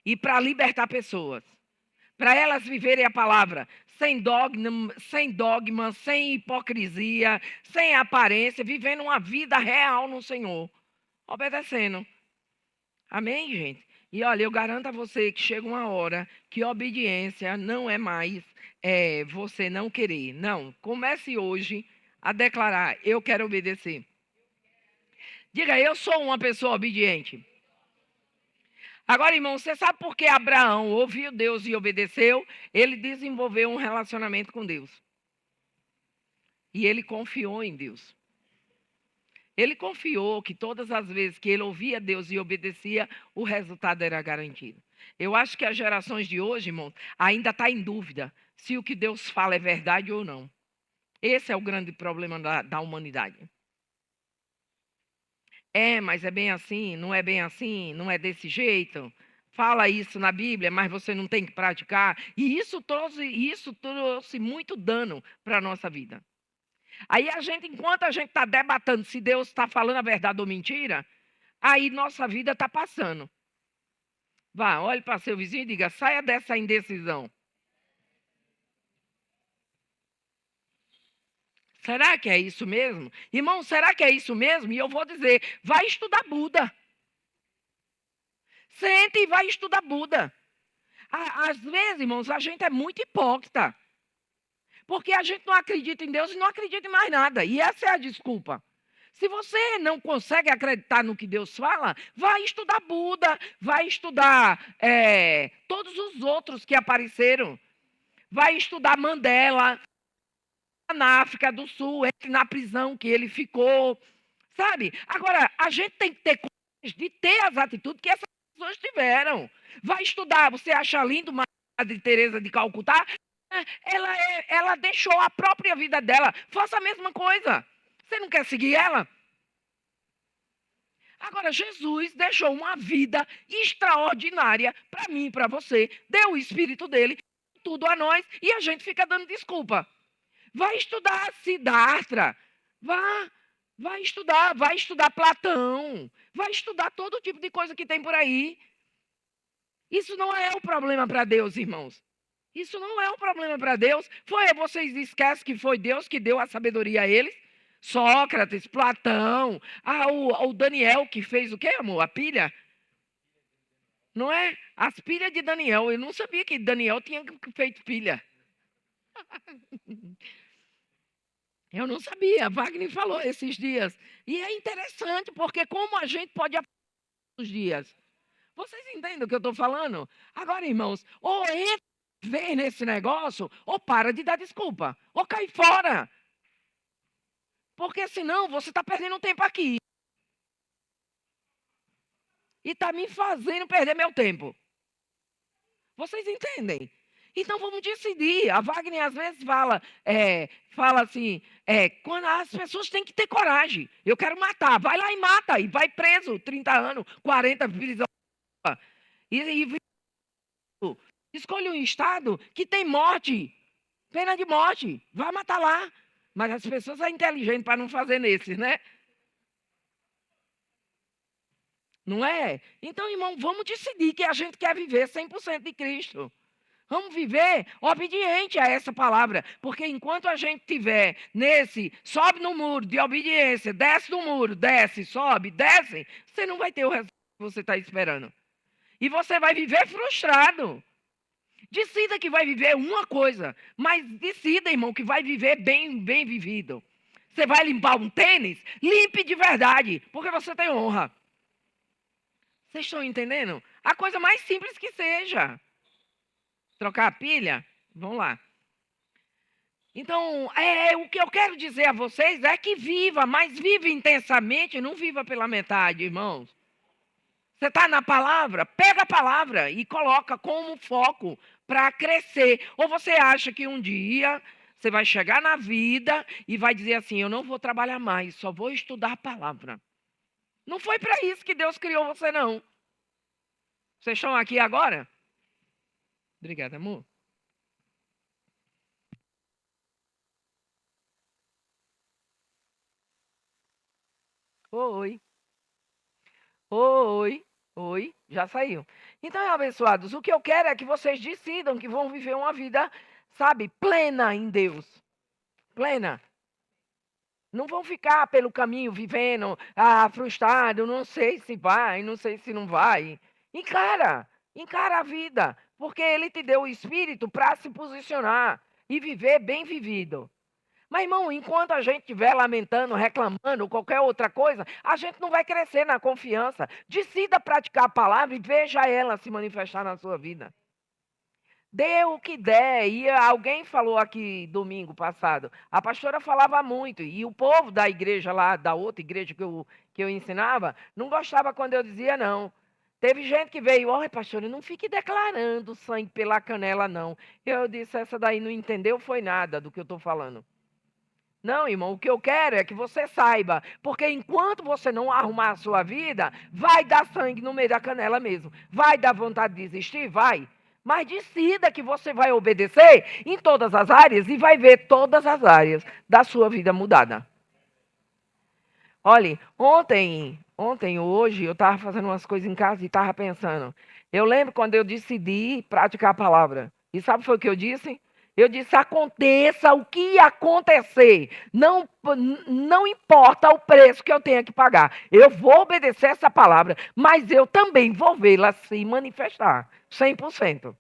e para libertar pessoas. Para elas viverem a palavra sem dogma, sem hipocrisia, sem aparência, vivendo uma vida real no Senhor, obedecendo. Amém, gente? E olha, eu garanto a você que chega uma hora que obediência não é mais você não querer. Não, comece hoje a declarar, eu quero obedecer. Diga, eu sou uma pessoa obediente. Agora, irmão, você sabe por que Abraão ouviu Deus e obedeceu? Ele desenvolveu um relacionamento com Deus. E ele confiou em Deus. Ele confiou que todas as vezes que ele ouvia Deus e obedecia, o resultado era garantido. Eu acho que as gerações de hoje, irmão, ainda está em dúvida se o que Deus fala é verdade ou não. Esse é o grande problema da humanidade. Mas é bem assim, não é bem assim, não é desse jeito. Fala isso na Bíblia, mas você não tem que praticar. E isso trouxe muito dano para a nossa vida. Aí enquanto a gente está debatendo se Deus está falando a verdade ou mentira, aí nossa vida está passando. Vá, olhe para seu vizinho e diga, saia dessa indecisão. Será que é isso mesmo? Irmão, será que é isso mesmo? E eu vou dizer, vai estudar Buda. Sente e vai estudar Buda. Às vezes, irmãos, a gente é muito hipócrita. Porque a gente não acredita em Deus e não acredita em mais nada. E essa é a desculpa. Se você não consegue acreditar no que Deus fala, vai estudar Buda, vai estudar todos os outros que apareceram. Vai estudar Mandela, na África do Sul, na prisão que ele ficou. Sabe? Agora, a gente tem que ter coragem de ter as atitudes que essas pessoas tiveram. Vai estudar, você acha lindo Madre Teresa de Calcutá? Ela deixou a própria vida dela. Faça a mesma coisa. Você não quer seguir ela? Agora, Jesus deixou uma vida extraordinária para mim e para você. Deu o Espírito dele. tudo a nós e a gente fica dando desculpa. Vai estudar Siddhartha, vai estudar Platão, vai estudar todo tipo de coisa que tem por aí. Isso não é o problema para Deus, irmãos. Isso não é um problema para Deus. Vocês esquecem que foi Deus que deu a sabedoria a eles? Sócrates, Platão, o Daniel que fez o quê, amor? A pilha? Não é? As pilhas de Daniel. Eu não sabia que Daniel tinha feito pilha. Eu não sabia. Wagner falou esses dias. E é interessante, porque como a gente pode aprender os dias. Vocês entendem o que eu estou falando? Agora, irmãos, ou entra vem nesse negócio, ou para de dar desculpa, ou cai fora. Porque senão você está perdendo tempo aqui. E está me fazendo perder meu tempo. Vocês entendem? Então vamos decidir. A Wagner às vezes fala assim, quando as pessoas têm que ter coragem. Eu quero matar. Vai lá e mata. E vai preso 30 anos, 40, prisão. E escolhe um estado que tem morte, pena de morte. Vai matar lá. Mas as pessoas são inteligentes para não fazer nesses, né? Não é? Então, irmão, vamos decidir que a gente quer viver 100% de Cristo. Vamos viver obediente a essa palavra. Porque enquanto a gente estiver sobe no muro de obediência, desce do muro, desce, sobe, desce, você não vai ter o resultado que você está esperando. E você vai viver frustrado. Decida que vai viver uma coisa, mas decida, irmão, que vai viver bem vivido. Você vai limpar um tênis? Limpe de verdade, porque você tem honra. Vocês estão entendendo? A coisa mais simples que seja. Trocar a pilha? Vamos lá. Então, o que eu quero dizer a vocês é que viva, mas viva intensamente, não viva pela metade, irmãos. Você está na palavra? Pega a palavra e coloca como foco para crescer. Ou você acha que um dia você vai chegar na vida e vai dizer assim, eu não vou trabalhar mais, só vou estudar a palavra. Não foi para isso que Deus criou você, não. Vocês estão aqui agora? Obrigada, amor. Oi. Oi. Já saiu. Então, abençoados, o que eu quero é que vocês decidam que vão viver uma vida, sabe, plena em Deus. Plena. Não vão ficar pelo caminho vivendo, frustrado, não sei se vai, não sei se não vai. Encara a vida, porque Ele te deu o Espírito para se posicionar e viver bem vivido. Mas, irmão, enquanto a gente estiver lamentando, reclamando, qualquer outra coisa, a gente não vai crescer na confiança. Decida praticar a palavra e veja ela se manifestar na sua vida. Dê o que der. E alguém falou aqui domingo passado, a pastora falava muito, e o povo da igreja lá, da outra igreja que eu ensinava, não gostava quando eu dizia não. Teve gente que veio, olha, pastora, não fique declarando sangue pela canela, não. Eu disse, essa daí não entendeu, foi nada do que eu estou falando. Não, irmão, o que eu quero é que você saiba, porque enquanto você não arrumar a sua vida, vai dar sangue no meio da canela mesmo. Vai dar vontade de desistir? Vai. Mas decida que você vai obedecer em todas as áreas e vai ver todas as áreas da sua vida mudada. Olha, ontem ou hoje, eu estava fazendo umas coisas em casa e estava pensando. Eu lembro quando eu decidi praticar a palavra. E sabe foi o que eu disse? Eu disse, aconteça o que acontecer. Não importa o preço que eu tenha que pagar. Eu vou obedecer essa palavra, mas eu também vou vê-la se manifestar. 100%.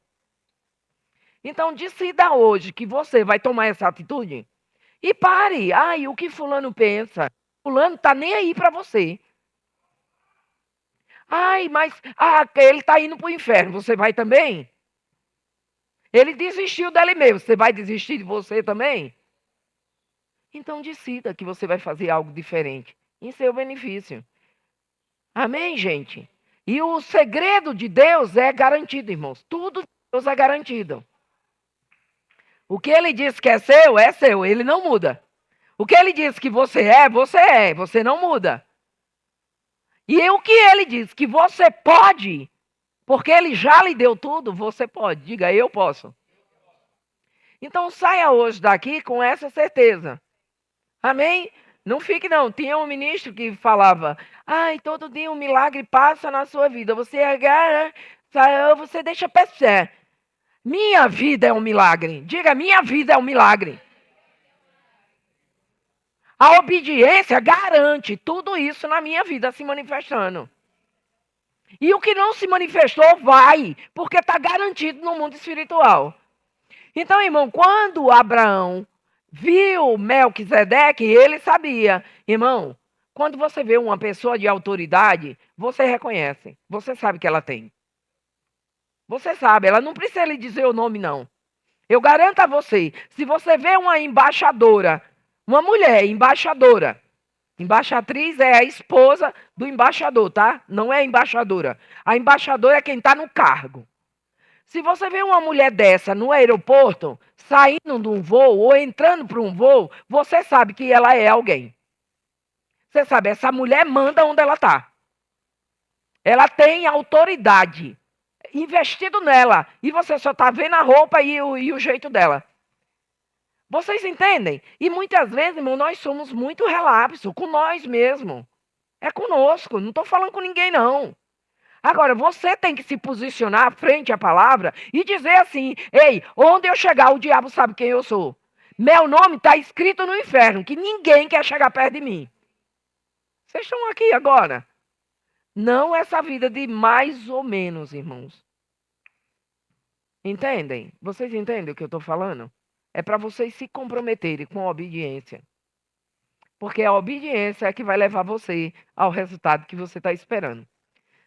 Então, decida hoje que você vai tomar essa atitude. E pare. Ai, o que fulano pensa? Fulano está nem aí para você. Ai, mas ele está indo para o inferno. Você vai também? Ele desistiu dele mesmo. Você vai desistir de você também? Então decida que você vai fazer algo diferente em seu benefício. Amém, gente? E o segredo de Deus é garantido, irmãos. Tudo de Deus é garantido. O que ele diz que é seu, ele não muda. O que ele diz que você é, você não muda. E o que ele diz que você pode, porque ele já lhe deu tudo, você pode. Diga, eu posso. Então saia hoje daqui com essa certeza. Amém? Não fique não. Tinha um ministro que falava: ai, todo dia um milagre passa na sua vida. Você agarra, você deixa passar. Minha vida é um milagre. Diga, minha vida é um milagre. A obediência garante tudo isso na minha vida se manifestando. E o que não se manifestou vai, porque está garantido no mundo espiritual. Então, irmão, quando Abraão viu Melquisedeque, ele sabia. Irmão, quando você vê uma pessoa de autoridade, você reconhece. Você sabe que ela tem. Você sabe, ela não precisa lhe dizer o nome, não. Eu garanto a você, se você vê uma embaixadora, uma mulher embaixadora, embaixatriz é a esposa do embaixador, tá? Não é embaixadora. A embaixadora é quem está no cargo. Se você vê uma mulher dessa no aeroporto, saindo de um voo ou entrando para um voo, você sabe que ela é alguém. Você sabe, essa mulher manda onde ela está. Ela tem autoridade investido nela. E você só está vendo a roupa e o jeito dela. Vocês entendem? E muitas vezes, irmão, nós somos muito relapsos com nós mesmos. É conosco, não estou falando com ninguém, não. Agora, você tem que se posicionar frente à palavra e dizer assim: ei, onde eu chegar, o diabo sabe quem eu sou. Meu nome está escrito no inferno, que ninguém quer chegar perto de mim. Vocês estão aqui agora? Não essa vida de mais ou menos, irmãos. Entendem? Vocês entendem o que eu estou falando? É para vocês se comprometerem com a obediência. Porque a obediência é que vai levar você ao resultado que você está esperando.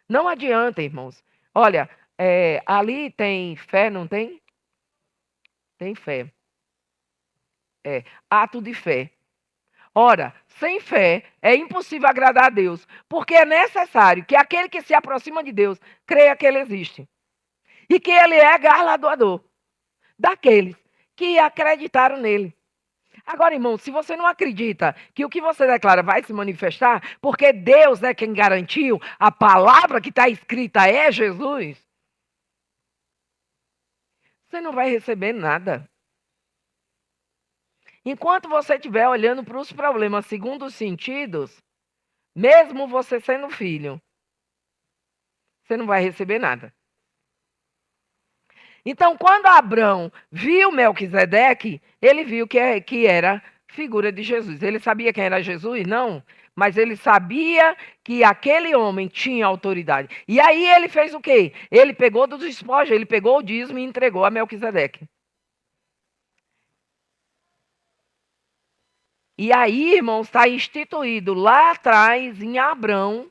Não adianta, irmãos. Olha, ali tem fé, não tem? Tem fé. É, ato de fé. Ora, sem fé é impossível agradar a Deus, porque é necessário que aquele que se aproxima de Deus creia que Ele existe e que Ele é galardoador daqueles que acreditaram nele. Agora, irmão, se você não acredita que o que você declara vai se manifestar, porque Deus é quem garantiu, a palavra que está escrita é Jesus, você não vai receber nada. Enquanto você estiver olhando para os problemas segundo os sentidos, mesmo você sendo filho, você não vai receber nada. Então, quando Abraão viu Melquisedeque, ele viu que era figura de Jesus. Ele sabia quem era Jesus? Não. Mas ele sabia que aquele homem tinha autoridade. E aí ele fez o quê? Ele pegou dos despojos, ele pegou o dízimo e entregou a Melquisedeque. E aí, irmãos, está instituído lá atrás, em Abrão,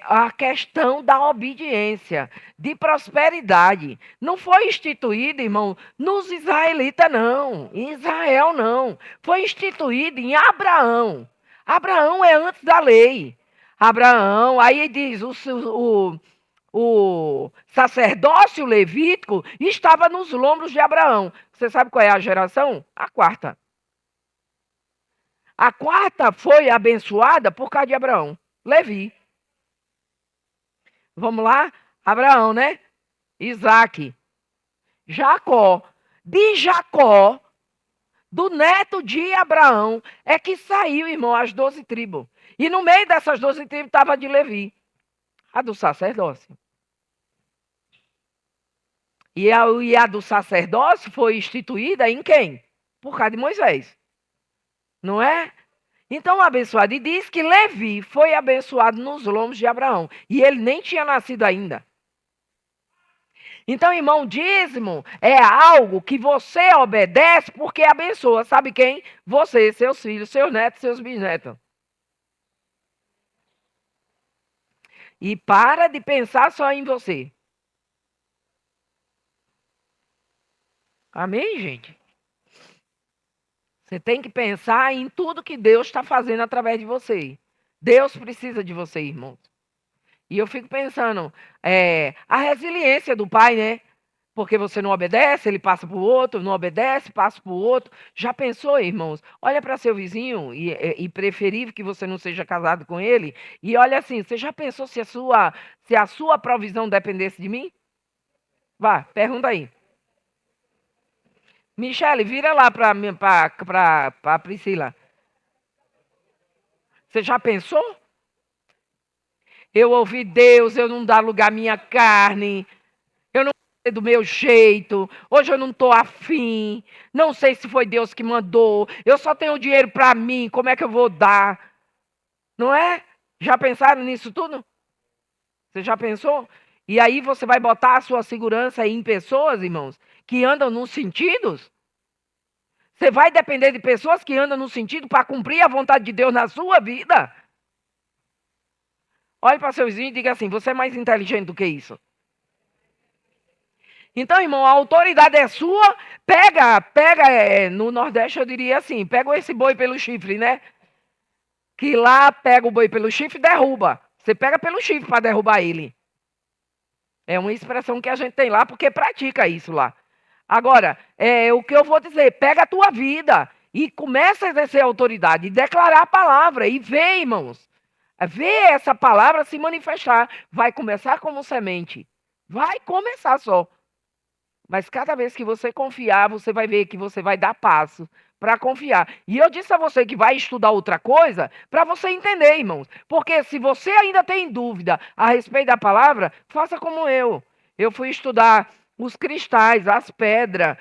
a questão da obediência, de prosperidade. Não foi instituído, irmão, nos israelitas, não. Em Israel, não. Foi instituído em Abraão. Abraão é antes da lei. Abraão, aí diz, o sacerdócio levítico estava nos lombos de Abraão. Você sabe qual é a geração? A quarta. A quarta foi abençoada por causa de Abraão. Levi. Vamos lá? Abraão, né? Isaac. Jacó. De Jacó, do neto de Abraão, é que saiu, irmão, as 12 tribos. E no meio dessas 12 tribos estava a de Levi, a do sacerdócio. E a do sacerdócio foi instituída em quem? Por causa de Moisés. Não é? Então, abençoado. E diz que Levi foi abençoado nos lombos de Abraão. E ele nem tinha nascido ainda. Então, irmão, dízimo é algo que você obedece porque abençoa. Sabe quem? Você, seus filhos, seus netos, seus bisnetos. E para de pensar só em você. Amém, gente? Você tem que pensar em tudo que Deus está fazendo através de você. Deus precisa de você, irmãos. E eu fico pensando, a resiliência do pai, né? Porque você não obedece, ele passa para o outro, não obedece, passa para o outro. Já pensou, irmãos? Olha para seu vizinho, e preferível que você não seja casado com ele, e olha assim, você já pensou se a sua provisão dependesse de mim? Vá, pergunta aí. Michele, vira lá para Priscila. Você já pensou? Eu ouvi Deus, eu não dar lugar à minha carne, eu não sei do meu jeito, hoje eu não estou afim, não sei se foi Deus que mandou, eu só tenho dinheiro para mim, como é que eu vou dar? Não é? Já pensaram nisso tudo? Você já pensou? E aí você vai botar a sua segurança em pessoas, irmãos, que andam nos sentidos? Você vai depender de pessoas que andam no sentido para cumprir a vontade de Deus na sua vida? Olhe para seu vizinho e diga assim: você é mais inteligente do que isso. Então, irmão, a autoridade é sua. Pega, no Nordeste eu diria assim: pega esse boi pelo chifre, né? Que lá pega o boi pelo chifre e derruba. Você pega pelo chifre para derrubar ele. É uma expressão que a gente tem lá porque pratica isso lá. Agora, o que eu vou dizer, pega a tua vida e começa a exercer a autoridade e declarar a palavra e vê, irmãos. Vê essa palavra se manifestar. Vai começar como semente. Vai começar só. Mas cada vez que você confiar, você vai ver que você vai dar passo para confiar. E eu disse a você que vai estudar outra coisa para você entender, irmãos. Porque se você ainda tem dúvida a respeito da palavra, faça como eu. Eu fui estudar os cristais, as pedras,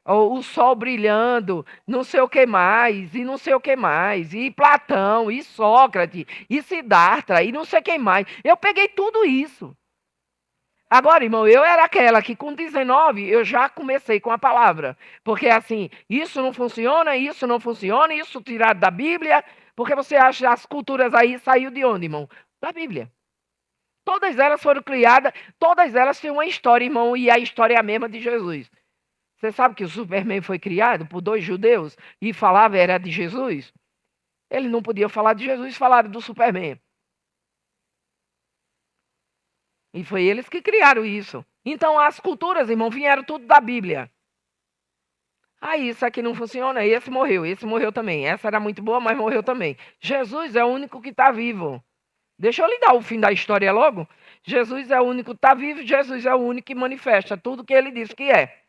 o sol brilhando, não sei o que mais, e não sei o que mais, e Platão, e Sócrates, e Siddhartha, e não sei quem mais. Eu peguei tudo isso. Agora, irmão, eu era aquela que com 19 eu já comecei com a palavra. Porque assim, isso não funciona, isso tirado da Bíblia. Porque você acha que as culturas aí saiu de onde, irmão? Da Bíblia. Todas elas foram criadas, todas elas têm uma história, irmão, e a história é a mesma de Jesus. Você sabe que o Superman foi criado por dois judeus e falava era de Jesus? Eles não podiam falar de Jesus, falaram do Superman. E foi eles que criaram isso. Então as culturas, irmão, vieram tudo da Bíblia. Ah, isso aqui não funciona, esse morreu também. Essa era muito boa, mas morreu também. Jesus é o único que está vivo. Deixa eu lhe dar o fim da história logo. Jesus é o único que está vivo, Jesus é o único que manifesta tudo que ele disse que é.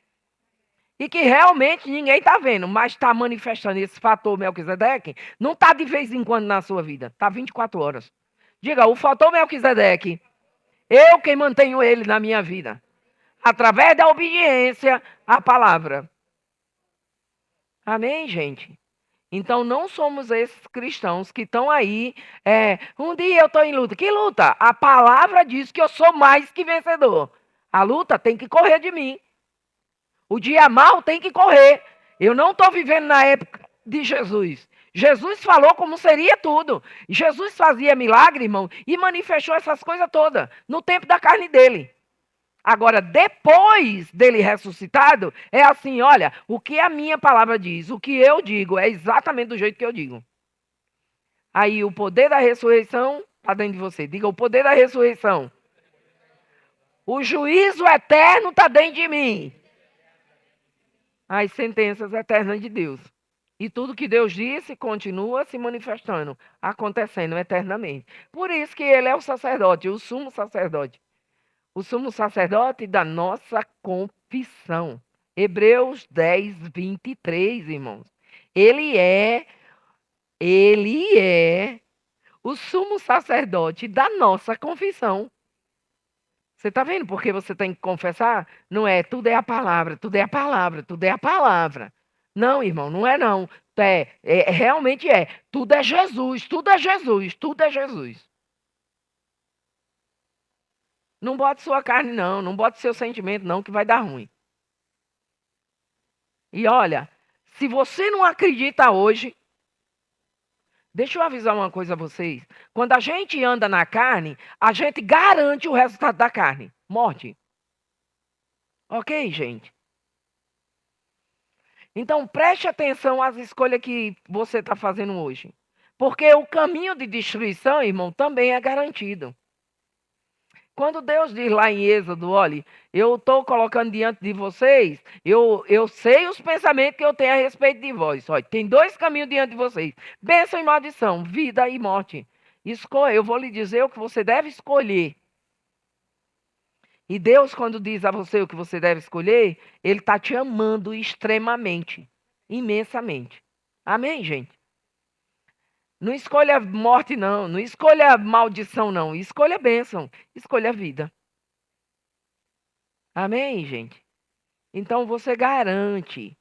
E que realmente ninguém está vendo, mas está manifestando esse fator Melquisedeque, não está de vez em quando na sua vida, está 24 horas. Diga, o fator Melquisedeque, eu quem mantenho ele na minha vida, através da obediência à palavra. Amém, gente? Então, não somos esses cristãos que estão aí. Um dia eu estou em luta. Que luta? A palavra diz que eu sou mais que vencedor. A luta tem que correr de mim. O dia mal tem que correr. Eu não estou vivendo na época de Jesus. Jesus falou como seria tudo. Jesus fazia milagre, irmão, e manifestou essas coisas todas no tempo da carne dele. Agora, depois dele ressuscitado, é assim, olha, o que a minha palavra diz, o que eu digo, é exatamente do jeito que eu digo. Aí o poder da ressurreição está dentro de você. Diga, o poder da ressurreição. O juízo eterno está dentro de mim. As sentenças eternas de Deus. E tudo que Deus disse continua se manifestando, acontecendo eternamente. Por isso que ele é o sacerdote, o sumo sacerdote. O sumo sacerdote da nossa confissão. Hebreus 10, 23, irmãos. Ele é o sumo sacerdote da nossa confissão. Você está vendo porque você tem que confessar? Não é tudo é a palavra, tudo é a palavra, tudo é a palavra. Não, irmão, não é não. Realmente é. Tudo é Jesus, tudo é Jesus, tudo é Jesus. Não bote sua carne, não. Não bote seu sentimento, não, que vai dar ruim. E olha, se você não acredita hoje, deixa eu avisar uma coisa a vocês. Quando a gente anda na carne, a gente garante o resultado da carne: morte. Ok, gente? Então preste atenção às escolhas que você está fazendo hoje. Porque o caminho de destruição, irmão, também é garantido. Quando Deus diz lá em Êxodo, olha, eu estou colocando diante de vocês, eu sei os pensamentos que eu tenho a respeito de vós. Olha, tem dois caminhos diante de vocês: bênção e maldição, vida e morte. Escolha, eu vou lhe dizer o que você deve escolher. E Deus, quando diz a você o que você deve escolher, Ele está te amando extremamente, imensamente. Amém, gente? Não escolha morte, não. Não escolha maldição, não. Escolha bênção. Escolha vida. Amém, gente? Então você garante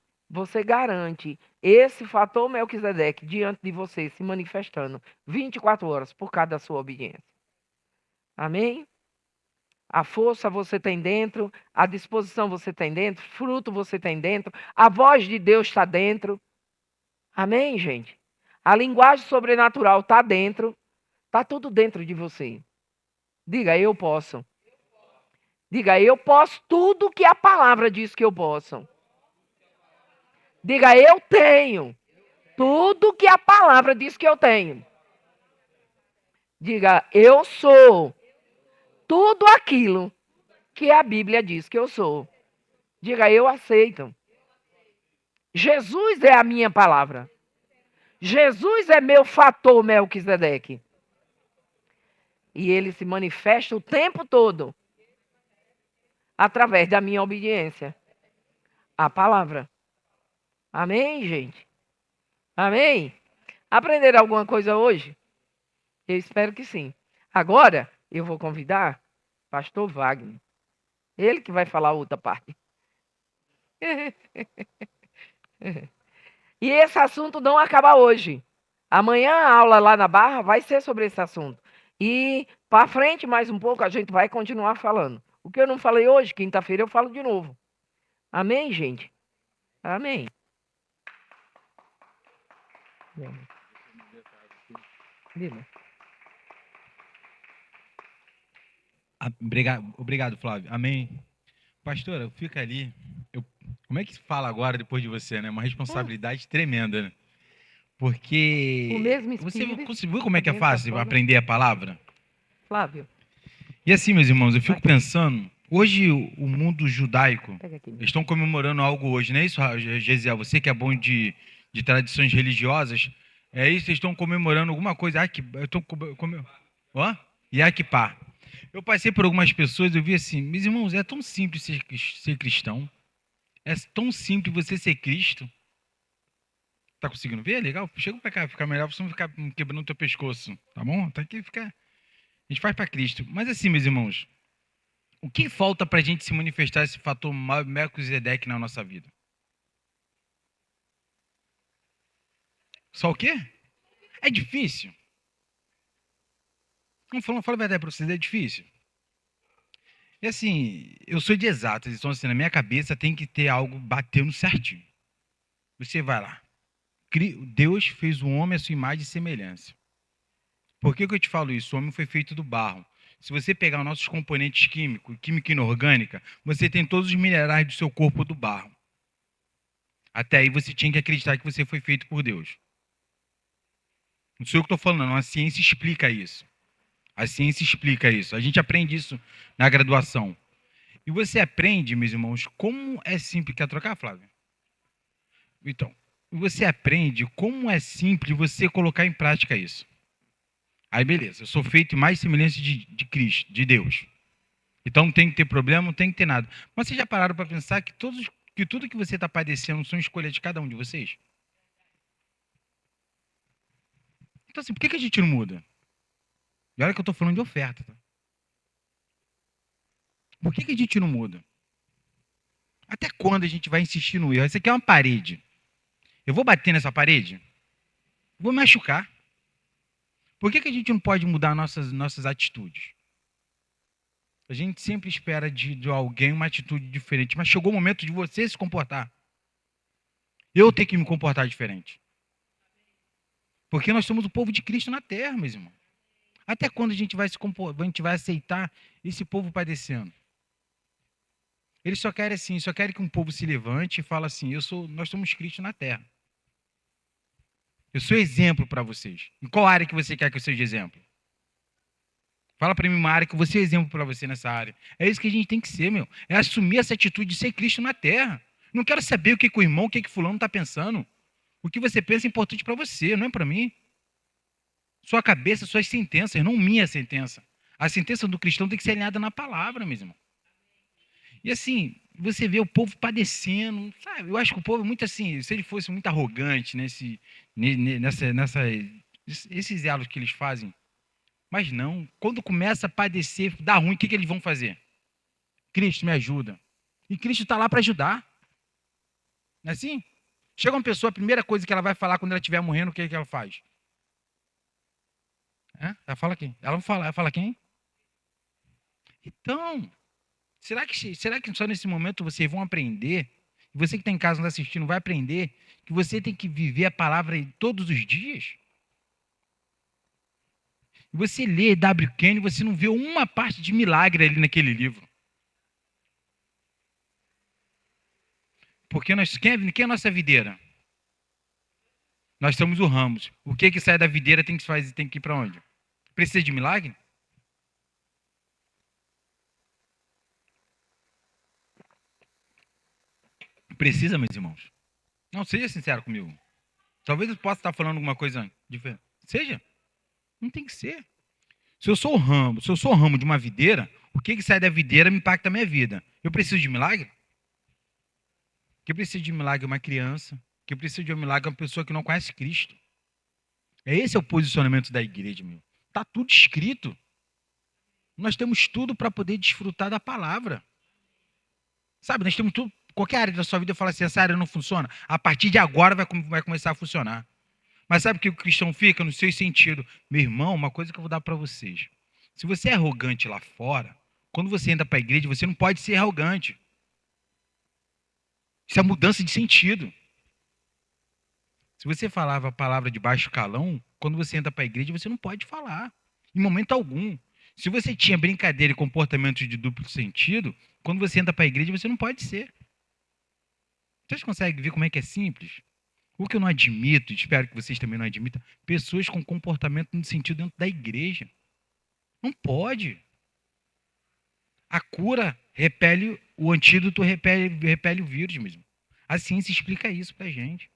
esse fator Melquisedeque diante de você se manifestando 24 horas por causa da sua obediência. Amém? A força você tem dentro, a disposição você tem dentro, fruto você tem dentro, a voz de Deus está dentro. Amém, gente? A linguagem sobrenatural está dentro, está tudo dentro de você. Diga, eu posso. Diga, eu posso tudo que a palavra diz que eu posso. Diga, eu tenho tudo que a palavra diz que eu tenho. Diga, eu sou tudo aquilo que a Bíblia diz que eu sou. Diga, eu aceito. Jesus é a minha palavra. Jesus é meu fator Melquisedeque. E ele se manifesta o tempo todo através da minha obediência à palavra. Amém, gente? Amém? Aprenderam alguma coisa hoje? Eu espero que sim. Agora, eu vou convidar pastor Wagner. Ele que vai falar outra parte. E esse assunto não acaba hoje. Amanhã a aula lá na Barra vai ser sobre esse assunto. E para frente, mais um pouco, a gente vai continuar falando. O que eu não falei hoje, quinta-feira, eu falo de novo. Amém, gente? Amém. Lima. Obrigado, Flávio. Amém. Pastora, fica ali. Como é que se fala agora depois de você, né? Uma responsabilidade tremenda, né? O Porque mesmo você espírito. viu como é que é dentro da fácil fora. aprender a palavra? Flávio, E assim, meus irmãos, eu fico Vai. pensando, hoje o mundo judaico, pega aqui. eles estão comemorando algo hoje, não é isso, Gesiel? Você que é bom de tradições religiosas, é isso, eles estão comemorando alguma coisa. Eu estou Ó? Yaquipá. Eu passei por algumas pessoas, eu vi assim, meus irmãos, é tão simples ser cristão. É tão simples você ser Cristo. Tá conseguindo ver? Legal? Chega pra cá, fica melhor pra você não ficar quebrando o teu pescoço, tá bom? Tá aqui, fica. A gente faz pra Cristo. Mas assim, meus irmãos, o que falta pra gente se manifestar esse fator Melquisedeque na nossa vida? Só o quê? É difícil. Não fala a verdade pra vocês, é difícil. E assim, eu sou de exatas, então assim, na minha cabeça tem que ter algo batendo certinho. Você vai lá. Deus fez o homem à sua imagem e semelhança. Por que eu te falo isso? O homem foi feito do barro. Se você pegar os nossos componentes químicos, química inorgânica, você tem todos os minerais do seu corpo do barro. Até aí você tinha que acreditar que você foi feito por Deus. Não sou eu que estou falando, a ciência explica isso. A ciência explica isso. A gente aprende isso na graduação. E você aprende, meus irmãos, como é simples. Quer trocar, Flávio? Então, você aprende como é simples você colocar em prática isso. Aí, beleza, eu sou feito em mais semelhança de Cristo, de Deus. Então não tem que ter problema, não tem que ter nada. Mas vocês já pararam para pensar que tudo que você está padecendo são escolhas de cada um de vocês? Então, assim, por que a gente não muda? E olha que eu estou falando de oferta. Tá? Por que a gente não muda? Até quando a gente vai insistir no erro? Isso aqui é uma parede. Eu vou bater nessa parede? Vou me machucar. Por que a gente não pode mudar nossas atitudes? A gente sempre espera de alguém uma atitude diferente, mas chegou o momento de você se comportar. Eu tenho que me comportar diferente. Porque nós somos o povo de Cristo na terra, meus irmãos. Até quando a gente vai aceitar esse povo padecendo? Eles só querem assim, só querem que um povo se levante e fale assim, nós somos Cristo na terra. Eu sou exemplo para vocês. Em qual área que você quer que eu seja exemplo? Fala para mim uma área que eu vou ser exemplo para você nessa área. É isso que a gente tem que ser, meu. É assumir essa atitude de ser Cristo na terra. Não quero saber o que o irmão, o que fulano está pensando. O que você pensa é importante para você, não é para mim. Sua cabeça, suas sentenças, não minha sentença. A sentença do cristão tem que ser alinhada na palavra, meu irmão. E assim, você vê o povo padecendo, sabe? Eu acho que o povo é muito assim, se ele fosse muito arrogante esses elos que eles fazem, mas não. Quando começa a padecer, dá ruim, o que eles vão fazer? Cristo me ajuda. E Cristo está lá para ajudar. Não é assim? Chega uma pessoa, a primeira coisa que ela vai falar quando ela estiver morrendo, o que, que ela faz? Ela fala quem? Ela não fala, ela fala quem? Então, será que só nesse momento vocês vão aprender? Você que está em casa não está assistindo, vai aprender que você tem que viver a palavra todos os dias? Você lê W. Kenny, você não vê uma parte de milagre ali naquele livro. Porque quem é a nossa videira? Nós somos o ramos. O que sai da videira tem que ir para onde? Precisa de milagre? Precisa, meus irmãos. Não, seja sincero comigo. Talvez eu possa estar falando alguma coisa diferente. Seja. Não tem que ser. Se eu sou o ramo de uma videira, o que sai da videira me impacta a minha vida. Eu preciso de milagre? Quem precisa de milagre é uma criança. Quem precisa de um milagre é uma pessoa que não conhece Cristo. Esse é o posicionamento da igreja, meu. Está tudo escrito. Nós temos tudo para poder desfrutar da palavra. Sabe, nós temos tudo. Qualquer área da sua vida fala assim, essa área não funciona. A partir de agora vai começar a funcionar. Mas sabe o que o cristão fica no seu sentido? Meu irmão, uma coisa que eu vou dar para vocês. Se você é arrogante lá fora, quando você entra para a igreja, você não pode ser arrogante. Isso é mudança de sentido. Se você falava a palavra de baixo calão, quando você entra para a igreja, você não pode falar. Em momento algum. Se você tinha brincadeira e comportamento de duplo sentido, quando você entra para a igreja, você não pode ser. Vocês conseguem ver como é que é simples? O que eu não admito, espero que vocês também não admitam, pessoas com comportamento no sentido dentro da igreja. Não pode. A cura repele, o antídoto repele o vírus mesmo. A ciência explica isso pra gente.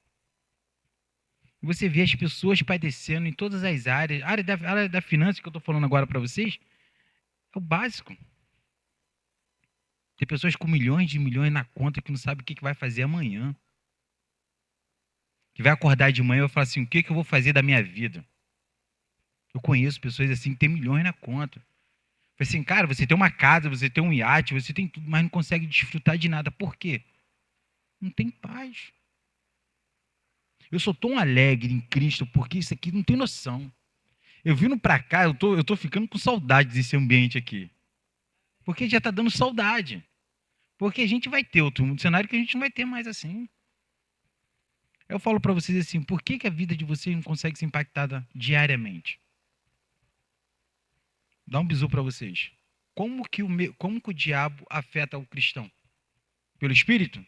Você vê as pessoas padecendo em todas as áreas. A área da finança que eu estou falando agora para vocês é o básico. Tem pessoas com milhões de milhões na conta que não sabem o que vai fazer amanhã. Que vai acordar de manhã e vai falar assim, o que eu vou fazer da minha vida? Eu conheço pessoas assim que têm milhões na conta. Falei assim, cara, você tem uma casa, você tem um iate, você tem tudo, mas não consegue desfrutar de nada. Por quê? Não tem paz. Eu sou tão alegre em Cristo porque isso aqui não tem noção. Eu vindo pra cá, eu tô ficando com saudade desse ambiente aqui. Porque já tá dando saudade. Porque a gente vai ter outro cenário que a gente não vai ter mais assim. Eu falo para vocês assim, por que a vida de vocês não consegue ser impactada diariamente? Dá um bisu para vocês. Como que o diabo afeta o cristão? Pelo Espírito?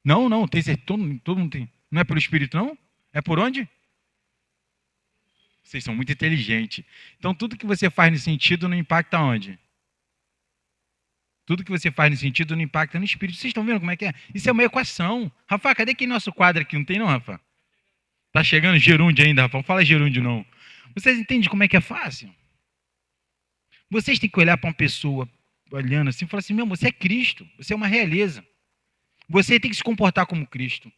Não, não, tem certeza, todo mundo tem. Não é pelo Espírito, não? É por onde? Vocês são muito inteligentes. Então, tudo que você faz nesse sentido não impacta onde? Tudo que você faz nesse sentido não impacta no Espírito. Vocês estão vendo como é que é? Isso é uma equação. Rafa, cadê aquele nosso quadro aqui? Não tem não, Rafa? Tá chegando gerúndio ainda, Rafa. Não fala gerúndio, não. Vocês entendem como é que é fácil? Vocês têm que olhar para uma pessoa olhando assim e falar assim, meu, você é Cristo. Você é uma realeza. Você tem que se comportar como Cristo.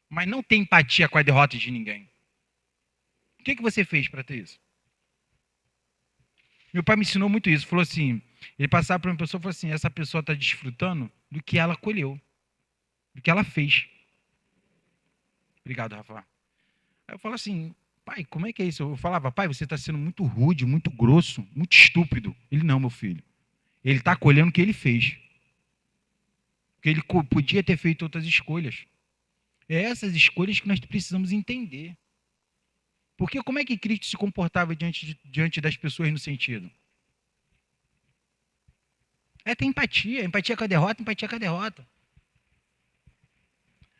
Mas não tem empatia com a derrota de ninguém. O que você fez para ter isso? Meu pai me ensinou muito isso. Falou assim, ele passava para uma pessoa e falou assim, essa pessoa está desfrutando do que ela colheu, do que ela fez. Obrigado, Rafa. Aí eu falo assim, pai, como é que é isso? Eu falava, pai, você está sendo muito rude, muito grosso, muito estúpido. Ele, não, meu filho. Ele está colhendo o que ele fez. Porque ele podia ter feito outras escolhas. É essas escolhas que nós precisamos entender. Porque como é que Cristo se comportava diante das pessoas no sentido? É ter empatia. Empatia com a derrota, empatia com a derrota.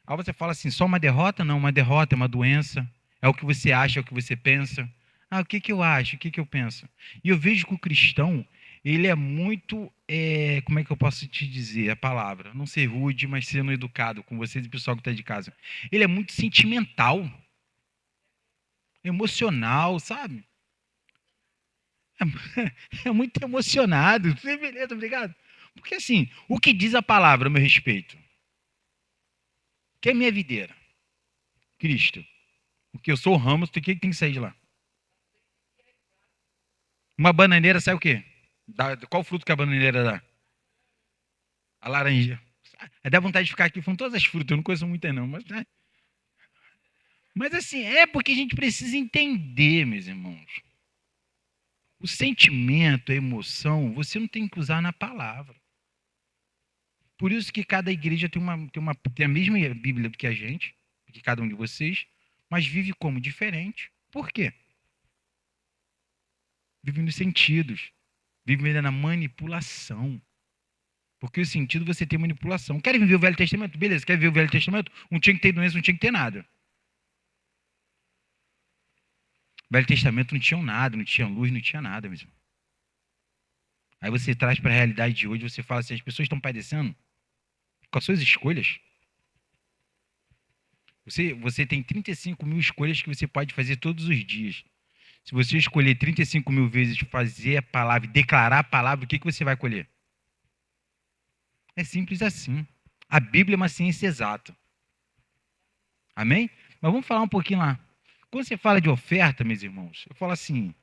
Aí você fala assim, só uma derrota? Não, uma derrota é uma doença. É o que você acha, é o que você pensa. Ah, o que eu acho, o que eu penso? E eu vejo que o cristão, ele é muito, como é que eu posso te dizer a palavra? Não ser rude, mas sendo educado com vocês e o pessoal que está de casa. Ele é muito sentimental, emocional, sabe? É, é muito emocionado. Beleza, obrigado. Porque assim, o que diz a palavra a meu respeito? Que é minha videira? Cristo. Porque eu sou o ramo, o que tem que sair de lá? Uma bananeira sai o quê? Qual fruto que a bananeira dá? A laranja. Aí dá vontade de ficar aqui falando todas as frutas, eu não conheço muitas não, mas, né? Mas assim, é porque a gente precisa entender, meus irmãos. O sentimento, a emoção, você não tem que usar na palavra. Por isso que cada igreja tem a mesma Bíblia do que a gente, que cada um de vocês, mas vive como diferente. Por quê? Vive nos sentidos, vive ainda na manipulação. Porque o sentido você tem manipulação. Quer viver o Velho Testamento? Beleza, quer viver o Velho Testamento? Não tinha que ter doença, não tinha que ter nada. O Velho Testamento não tinha nada, não tinha luz, não tinha nada mesmo. Aí você traz para a realidade de hoje, você fala assim, as pessoas estão padecendo com as suas escolhas. Você tem 35 mil escolhas que você pode fazer todos os dias. Se você escolher 35 mil vezes fazer a palavra, declarar a palavra, o que você vai colher? É simples assim. A Bíblia é uma ciência exata. Amém? Mas vamos falar um pouquinho lá. Quando você fala de oferta, meus irmãos, eu falo assim: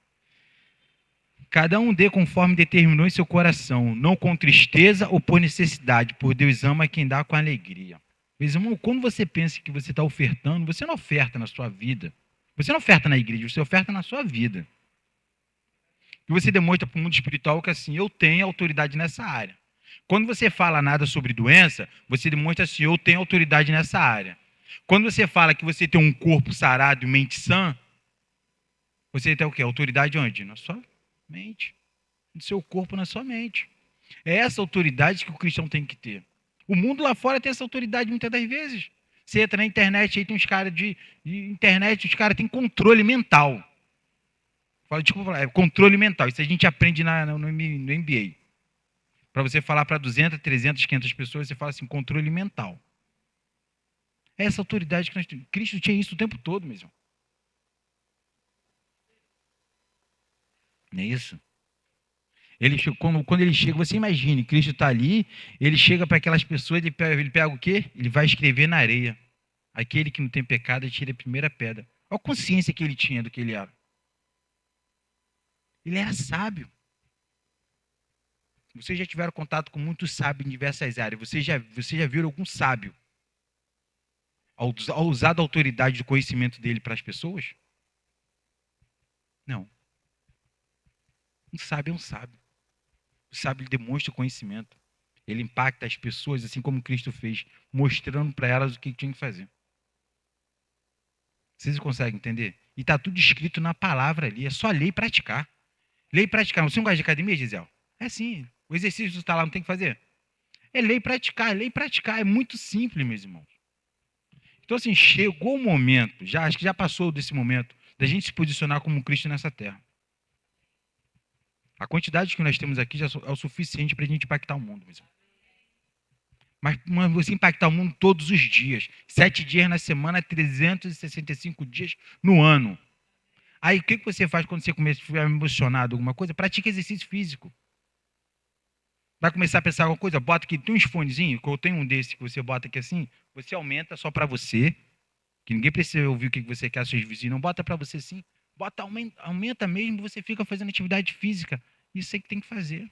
cada um dê conforme determinou em seu coração, não com tristeza ou por necessidade, por Deus ama quem dá com alegria. Meus irmãos, quando você pensa que você está ofertando, você não oferta na sua vida. Você não oferta na igreja, você oferta na sua vida. E você demonstra para o mundo espiritual que assim, eu tenho autoridade nessa área. Quando você fala nada sobre doença, você demonstra assim, eu tenho autoridade nessa área. Quando você fala que você tem um corpo sarado e mente sã, você tem o quê? Autoridade onde? Na sua mente. No seu corpo, na sua mente. É essa autoridade que o cristão tem que ter. O mundo lá fora tem essa autoridade muitas das vezes. Você entra na internet, aí tem uns caras de internet, os caras têm controle mental. Desculpa, é controle mental. Isso a gente aprende no MBA. Para você falar para 200, 300, 500 pessoas, você fala assim, controle mental. É essa autoridade que nós temos. Cristo tinha isso o tempo todo, mesmo. Não é isso? Quando ele chega, você imagine, Cristo está ali, ele chega para aquelas pessoas, ele pega o quê? Ele vai escrever na areia. Aquele que não tem pecado, tira a primeira pedra. Olha a consciência que ele tinha do que ele era. Ele era sábio. Vocês já tiveram contato com muitos sábios em diversas áreas. Vocês já viram algum sábio ao usar da autoridade do conhecimento dele para as pessoas? Não. Um sábio é um sábio. O sábio demonstra o conhecimento. Ele impacta as pessoas, assim como Cristo fez, mostrando para elas o que tinham que fazer. Vocês conseguem entender? E está tudo escrito na palavra ali. É só ler e praticar. Ler e praticar. Você não gosta de academia, Gisele? É sim. O exercício está lá, não tem que fazer? É ler e praticar. Ler e praticar. É muito simples, meus irmãos. Então, assim, chegou o momento, acho que já passou desse momento, da gente se posicionar como Cristo nessa terra. A quantidade que nós temos aqui já é o suficiente para a gente impactar o mundo, mesmo. Mas você impactar o mundo todos os dias. 7 dias na semana, 365 dias no ano. Aí o que você faz quando você começa a ficar emocionado alguma coisa? Pratica exercício físico. Vai começar a pensar alguma coisa? Bota aqui, tem uns fonezinhos, que eu tenho um desse que você bota aqui assim, você aumenta só para você, que ninguém precisa ouvir o que você quer, seus vizinhos, não bota para você sim. Bota, aumenta mesmo, você fica fazendo atividade física. Isso é que tem que fazer.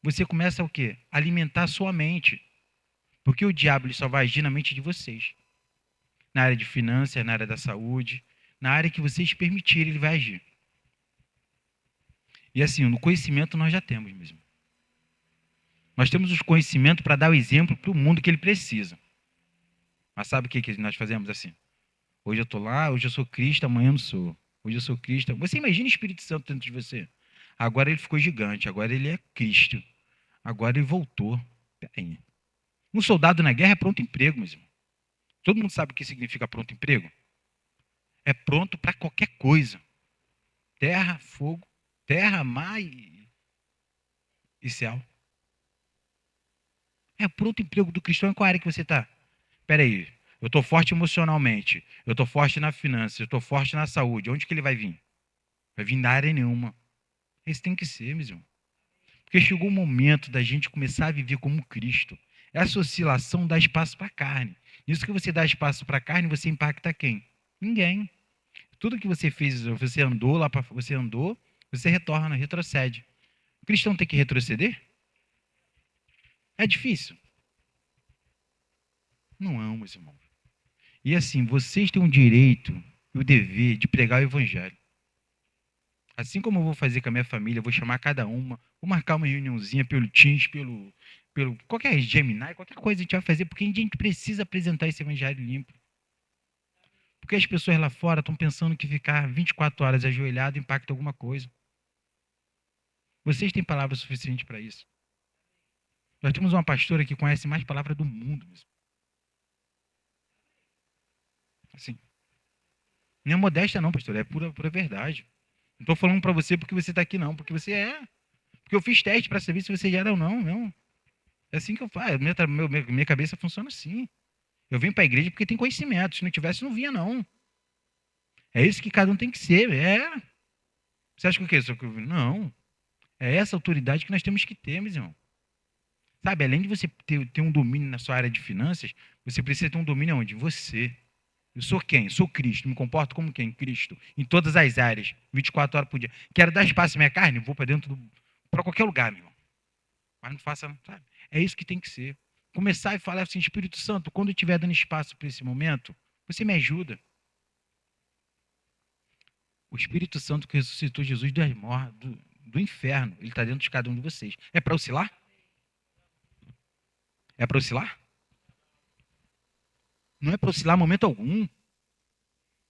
Você começa o quê? Alimentar a sua mente. Porque o diabo ele só vai agir na mente de vocês. Na área de finanças, na área da saúde, na área que vocês permitirem, ele vai agir. E assim, no conhecimento nós já temos mesmo. Nós temos os conhecimentos para dar o exemplo para o mundo que ele precisa. Mas sabe o que nós fazemos assim? Hoje eu estou lá, hoje eu sou Cristo, amanhã eu não sou. Hoje eu sou Cristo. Você imagina o Espírito Santo dentro de você. Agora ele ficou gigante, agora ele é Cristo. Agora ele voltou. Peraí. Um soldado na guerra é pronto emprego, meu irmão. Todo mundo sabe o que significa pronto emprego? É pronto para qualquer coisa. Terra, fogo, terra, mar e céu. É pronto emprego do cristão. Em qual área que você está? Peraí, eu estou forte emocionalmente, eu estou forte na finança, eu estou forte na saúde. Onde que ele vai vir? Vai vir na área nenhuma. Esse tem que ser, meu irmão. Porque chegou o momento da gente começar a viver como Cristo. Essa oscilação dá espaço para a carne. Isso que você dá espaço para a carne, você impacta quem? Ninguém. Tudo que você fez, você andou lá para você andou, você retorna, retrocede. O cristão tem que retroceder? É difícil? Não é, meus irmãos. E assim, vocês têm o direito e o dever de pregar o evangelho. Assim como eu vou fazer com a minha família, eu vou chamar cada uma, vou marcar uma reuniãozinha pelo Teams, pelo qualquer Gemini, qualquer coisa a gente vai fazer, porque a gente precisa apresentar esse evangelho limpo. Porque as pessoas lá fora estão pensando que ficar 24 horas ajoelhado impacta alguma coisa. Vocês têm palavra suficiente para isso. Nós temos uma pastora que conhece mais palavras do mundo. Assim, não é modéstia não, pastor, é pura verdade. Não estou falando para você porque você está aqui não, porque você é. Porque eu fiz teste para saber se você já era ou não, não. É assim que eu faço. Minha cabeça funciona assim. Eu venho para a igreja porque tem conhecimento. Se não tivesse, não vinha, não. É isso que cada um tem que ser. É. Você acha que o quê? Não. É essa autoridade que nós temos que ter, meus irmãos. Sabe, além de você ter um domínio na sua área de finanças, você precisa ter um domínio onde? Você. Eu sou quem? Sou Cristo. Me comporto como quem? Cristo. Em todas as áreas. 24 horas por dia. Quero dar espaço à minha carne? Vou para dentro do. Para qualquer lugar, meu irmão. Mas não faça, sabe? É isso que tem que ser. Começar e falar assim, Espírito Santo, quando eu estiver dando espaço para esse momento, você me ajuda. O Espírito Santo que ressuscitou Jesus do inferno, ele está dentro de cada um de vocês. É para oscilar? É para oscilar? Não é para oscilar em momento algum.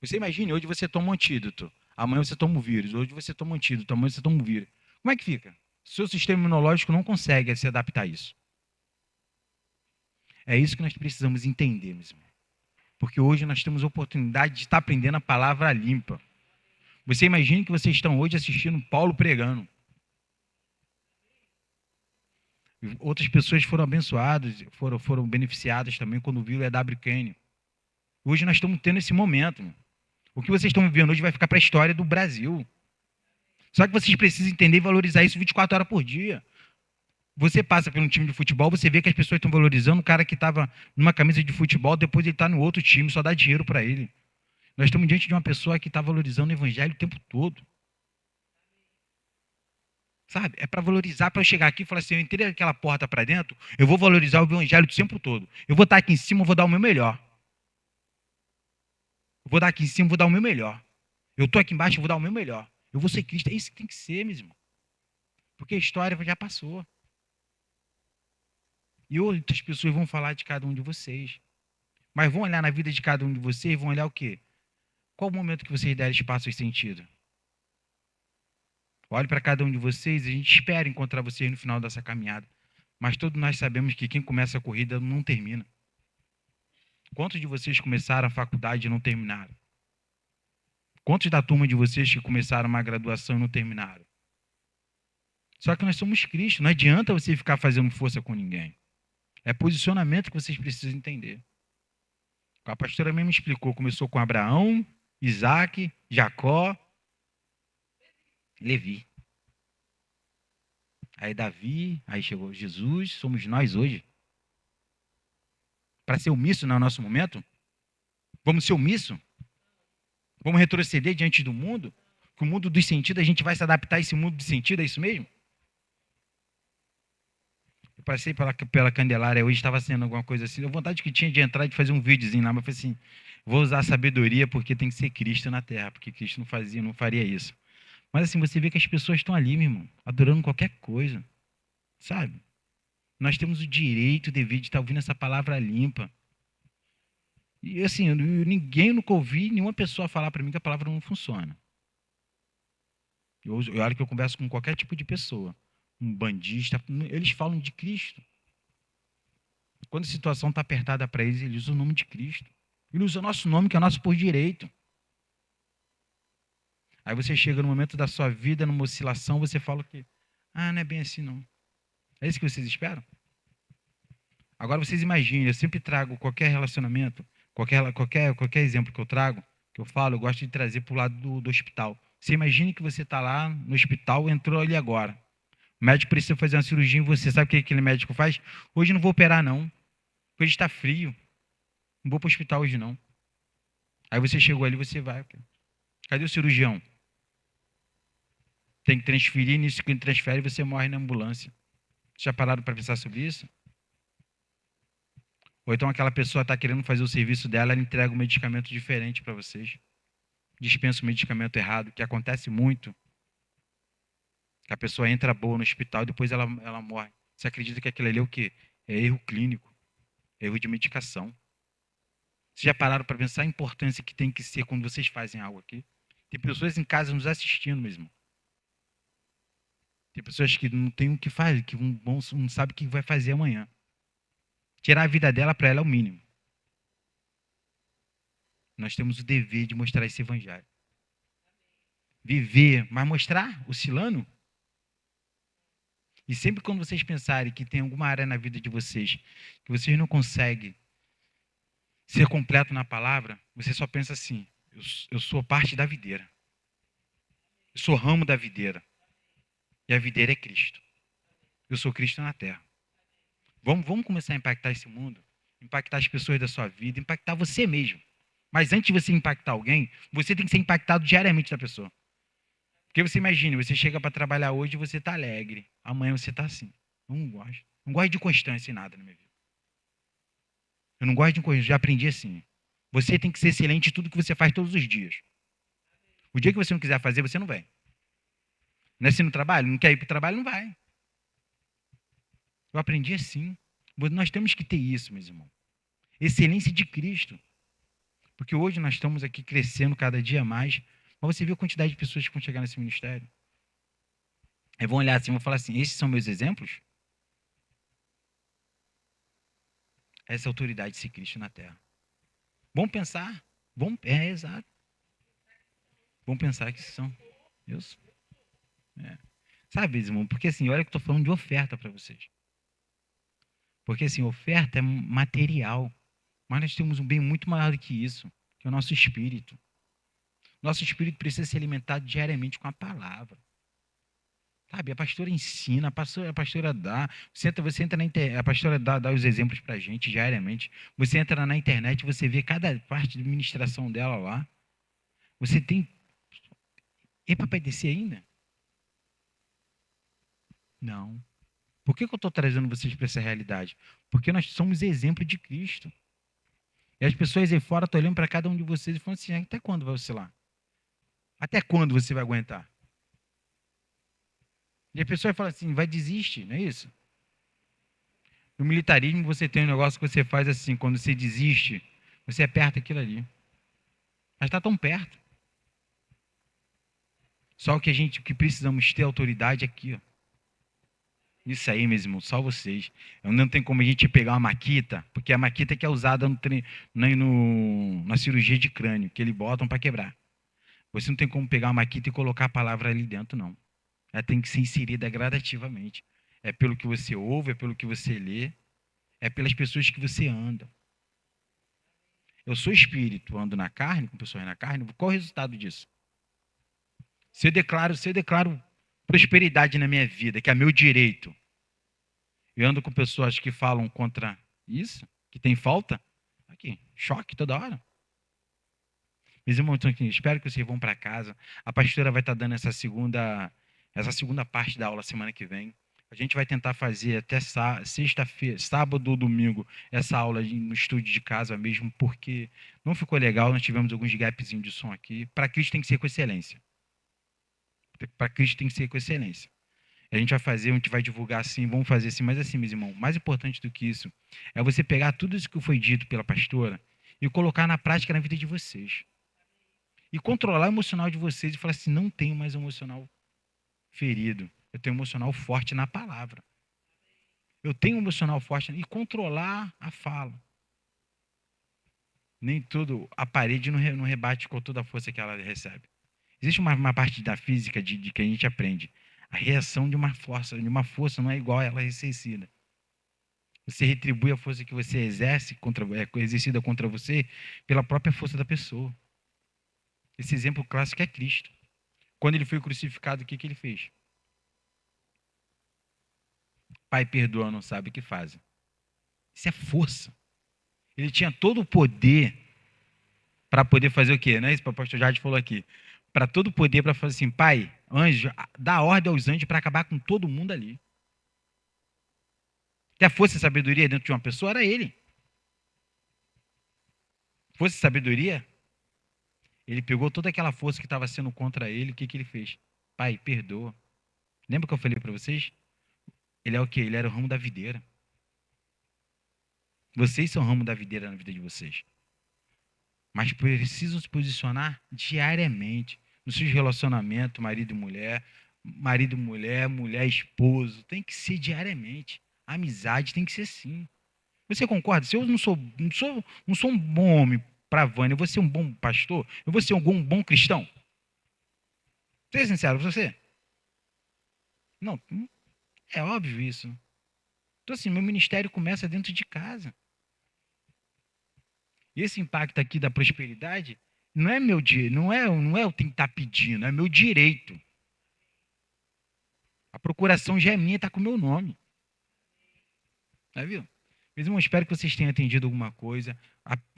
Você imagine, hoje você toma um antídoto, amanhã você toma um vírus, hoje você toma um antídoto, amanhã você toma um vírus. Como é que fica? Seu sistema imunológico não consegue se adaptar a isso. É isso que nós precisamos entender, meus irmãos. Porque hoje nós temos a oportunidade de estar aprendendo a palavra limpa. Você imagine que vocês estão hoje assistindo Paulo pregando. Outras pessoas foram abençoadas, foram beneficiadas também quando viram o E.W. Kenyon. Hoje nós estamos tendo esse momento. O que vocês estão vivendo hoje vai ficar para a história do Brasil. Só que vocês precisam entender e valorizar isso 24 horas por dia. Você passa por um time de futebol, você vê que as pessoas estão valorizando o cara que estava numa camisa de futebol, depois ele está no outro time, só dá dinheiro para ele. Nós estamos diante de uma pessoa que está valorizando o evangelho o tempo todo. Sabe? É para valorizar, para eu chegar aqui e falar assim, eu entrei aquela porta para dentro, eu vou valorizar o evangelho o tempo todo. Eu vou estar aqui em cima, eu vou dar o meu melhor. Eu vou dar aqui em cima, eu vou dar o meu melhor. Eu estou aqui embaixo, eu vou dar o meu melhor. Eu vou ser Cristo. É isso que tem que ser, mesmo. Porque a história já passou. E outras pessoas vão falar de cada um de vocês. Mas vão olhar na vida de cada um de vocês e vão olhar o quê? Qual o momento que vocês derem espaço e sentido? Olhe para cada um de vocês e a gente espera encontrar vocês no final dessa caminhada. Mas todos nós sabemos que quem começa a corrida não termina. Quantos de vocês começaram a faculdade e não terminaram? Quantos da turma de vocês que começaram uma graduação e não terminaram? Só que nós somos Cristo. Não adianta você ficar fazendo força com ninguém. É posicionamento que vocês precisam entender. A pastora mesmo explicou. Começou com Abraão, Isaac, Jacó, Levi. Aí Davi, aí chegou Jesus, somos nós hoje. Para ser omisso no nosso momento? Vamos ser omisso? Vamos retroceder diante do mundo? Que o mundo dos sentidos, a gente vai se adaptar a esse mundo de sentido, é isso mesmo? Eu passei pela Candelária hoje, estava sendo alguma coisa assim. A vontade que tinha de entrar e de fazer um videozinho lá, mas eu falei assim, vou usar a sabedoria porque tem que ser Cristo na Terra, porque Cristo não faria isso. Mas assim, você vê que as pessoas estão ali, meu irmão, adorando qualquer coisa, sabe? Nós temos o direito, o dever de estar ouvindo essa palavra limpa. E assim, ninguém nunca ouvi nenhuma pessoa falar para mim que a palavra não funciona. Eu olho que eu converso com qualquer tipo de pessoa, um bandista, eles falam de Cristo. Quando a situação está apertada para eles, eles usam o nome de Cristo. Ele usa o nosso nome, que é nosso por direito. Aí você chega no momento da sua vida, numa oscilação, você fala que, não é bem assim não. É isso que vocês esperam? Agora vocês imaginem, eu sempre trago qualquer relacionamento, qualquer exemplo que eu trago, que eu falo, eu gosto de trazer para o lado do hospital. Você imagine que você está lá no hospital, entrou ali agora. O médico precisa fazer uma cirurgia em você. Sabe o que aquele médico faz? Hoje não vou operar, não. Hoje está frio. Não vou para o hospital hoje, não. Aí você chegou ali, você vai. Cadê o cirurgião? Tem que transferir, nisso que ele transfere, você morre na ambulância. Já pararam para pensar sobre isso? Ou então aquela pessoa está querendo fazer o serviço dela, ela entrega um medicamento diferente para vocês. Dispensa o medicamento errado, que acontece muito. Que a pessoa entra boa no hospital e depois ela morre. Você acredita que aquilo ali é o quê? É erro clínico, erro de medicação. Vocês já pararam para pensar a importância que tem que ser quando vocês fazem algo aqui? Tem pessoas em casa nos assistindo mesmo. Tem pessoas que não tem o que fazer, que não sabe o que vai fazer amanhã. Tirar a vida dela para ela é o mínimo. Nós temos o dever de mostrar esse evangelho. Viver, mas mostrar, oscilando. E sempre quando vocês pensarem que tem alguma área na vida de vocês que vocês não conseguem ser completo na palavra, você só pensa assim: eu sou parte da videira. Eu sou ramo da videira. E a videira é Cristo. Eu sou Cristo na terra. Vamos começar a impactar esse mundo, impactar as pessoas da sua vida, impactar você mesmo. Mas antes de você impactar alguém, você tem que ser impactado diariamente da pessoa. Porque você imagina, você chega para trabalhar hoje e você está alegre. Amanhã você está assim. Eu não gosto. Não gosto de constância em nada na minha vida. Eu não gosto de constância. Já aprendi assim. Você tem que ser excelente em tudo que você faz todos os dias. O dia que você não quiser fazer, você não vem. Não é assim no trabalho? Não quer ir para o trabalho, não vai. Eu aprendi assim. Nós temos que ter isso, meus irmãos. Excelência de Cristo. Porque hoje nós estamos aqui crescendo cada dia mais. Mas você viu a quantidade de pessoas que vão chegar nesse ministério? Aí vão olhar assim e vão falar assim: esses são meus exemplos? Essa autoridade de ser Cristo na terra. Vamos pensar. Exato. Vamos pensar que são. Isso. É. Sabe, irmão? Porque assim, olha que eu estou falando de oferta para vocês. Porque assim, oferta é material. Mas nós temos um bem muito maior do que isso, que é o nosso espírito. Nosso espírito precisa ser alimentado diariamente com a palavra. Sabe, a pastora ensina, a pastora dá. Você entra na internet, a pastora dá os exemplos para a gente diariamente. Você entra na internet, você vê cada parte de ministração dela lá. Você tem. É para descer ainda? Não. Por que eu estou trazendo vocês para essa realidade? Porque nós somos exemplo de Cristo. E as pessoas aí fora estão olhando para cada um de vocês e falando assim: até quando vai oscilar? Até quando você vai aguentar? E a pessoa fala assim: vai desistir, não é isso? No militarismo você tem um negócio que você faz assim: quando você desiste, você aperta aquilo ali. Mas está tão perto. Só que o que precisamos ter autoridade aqui, ó. Isso aí, meus irmãos, só vocês. Não tem como a gente pegar uma maquita, porque a maquita que é usada na cirurgia de crânio, que eles botam para quebrar. Você não tem como pegar uma maquita e colocar a palavra ali dentro, não. Ela tem que ser inserida gradativamente. É pelo que você ouve, é pelo que você lê, é pelas pessoas que você anda. Eu sou espírito, ando na carne, com pessoas na carne, qual o resultado disso? Se eu declaro prosperidade na minha vida, que é meu direito, eu ando com pessoas que falam contra isso, que tem falta, aqui, choque toda hora. Meus irmãos, então, aqui, espero que vocês vão para casa. A pastora vai estar dando essa segunda parte da aula semana que vem. A gente vai tentar fazer até sexta-feira, sábado ou domingo, essa aula no estúdio de casa mesmo, porque não ficou legal, nós tivemos alguns gapzinhos de som aqui. Para Cristo tem que ser com excelência. Para Cristo tem que ser com excelência. A gente vai divulgar assim, vamos fazer assim, mas assim, meus irmãos, mais importante do que isso é você pegar tudo isso que foi dito pela pastora e colocar na prática na vida de vocês. E controlar o emocional de vocês e falar assim: não tenho mais emocional ferido, eu tenho emocional forte na palavra. Eu tenho emocional forte e controlar a fala. Nem tudo, a parede não rebate com toda a força que ela recebe. Existe uma parte da física de que a gente aprende. A reação de uma força não é igual a ela exercida. Você retribui a força que você exerce exercida contra você pela própria força da pessoa. Esse exemplo clássico é Cristo. Quando ele foi crucificado, o que ele fez? Pai, perdoa, não sabe o que fazem. Isso é força. Ele tinha todo o poder para poder fazer o quê? Né? Isso que o pastor Jardim falou aqui. Para todo o poder para fazer assim, pai, anjo, dá ordem aos anjos para acabar com todo mundo ali. Se a força e sabedoria dentro de uma pessoa, era ele. Força e sabedoria, ele pegou toda aquela força que estava sendo contra ele, o que, que ele fez? Pai, perdoa. Lembra que eu falei para vocês? Ele é o quê? Ele era o ramo da videira. Vocês são o ramo da videira na vida de vocês. Mas precisam se posicionar diariamente nos seus relacionamentos, marido e mulher, mulher e esposo. Tem que ser diariamente. A amizade tem que ser assim. Você concorda? Se eu não sou um bom homem para Vânia, eu vou ser um bom pastor? Eu vou ser um bom cristão? Seja sincero para você. Não, é óbvio isso. Então, assim, meu ministério começa dentro de casa. E esse impacto aqui da prosperidade não é meu direito, não é eu tenho que estar pedindo, é meu direito. A procuração já é minha, está com o meu nome. Tá vendo? Meus irmãos, espero que vocês tenham entendido alguma coisa.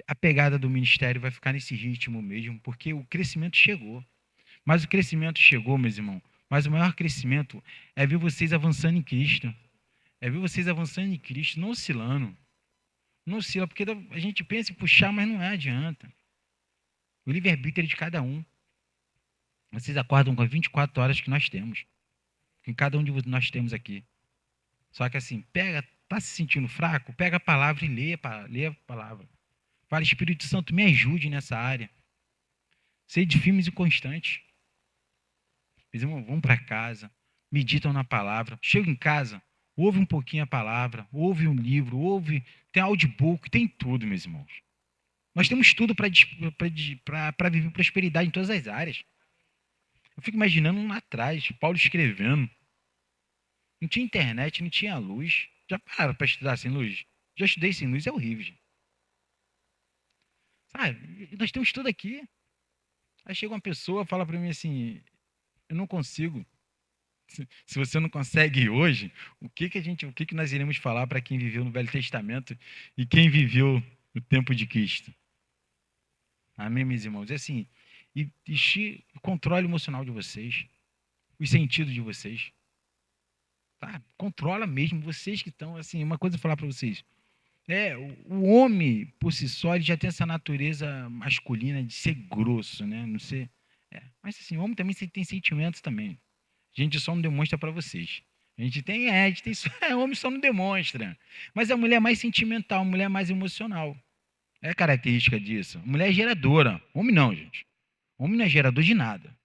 A pegada do ministério vai ficar nesse ritmo mesmo, porque o crescimento chegou. Mas o crescimento chegou, meus irmãos. Mas o maior crescimento é ver vocês avançando em Cristo. É ver vocês avançando em Cristo, não oscilando. Não oscila, porque a gente pensa em puxar, mas não adianta. O livre-arbítrio é de cada um. Vocês acordam com as 24 horas que nós temos. Que cada um de nós temos aqui. Só que assim, tá se sentindo fraco? Pega a palavra e lê a palavra. Fala, Espírito Santo, me ajude nessa área. Sede firmes e constantes. Meus irmãos, vão para casa, meditam na palavra. Chegam em casa, ouve um pouquinho a palavra, ouve um livro, tem audiobook, tem tudo, meus irmãos. Nós temos tudo para viver prosperidade em todas as áreas. Eu fico imaginando lá atrás, Paulo escrevendo. Não tinha internet, não tinha luz. Já pararam para estudar sem luz? Já estudei sem luz, é horrível, gente. Sabe? Nós temos tudo aqui. Aí chega uma pessoa, fala para mim assim, eu não consigo. Se você não consegue hoje, o que nós iremos falar para quem viveu no Velho Testamento e quem viveu no tempo de Cristo? Amém, meus irmãos? É assim, o controle emocional de vocês, os sentidos de vocês. Tá? Controla mesmo, vocês que estão, assim, uma coisa eu vou falar para vocês. O homem, por si só, ele já tem essa natureza masculina de ser grosso, né? Não ser. Mas assim, o homem também tem sentimentos também. A gente só não demonstra para vocês. Homem só não demonstra. Mas a mulher é mais sentimental, a mulher é mais emocional. É característica disso. A mulher é geradora. Homem não, gente. Homem não é gerador de nada.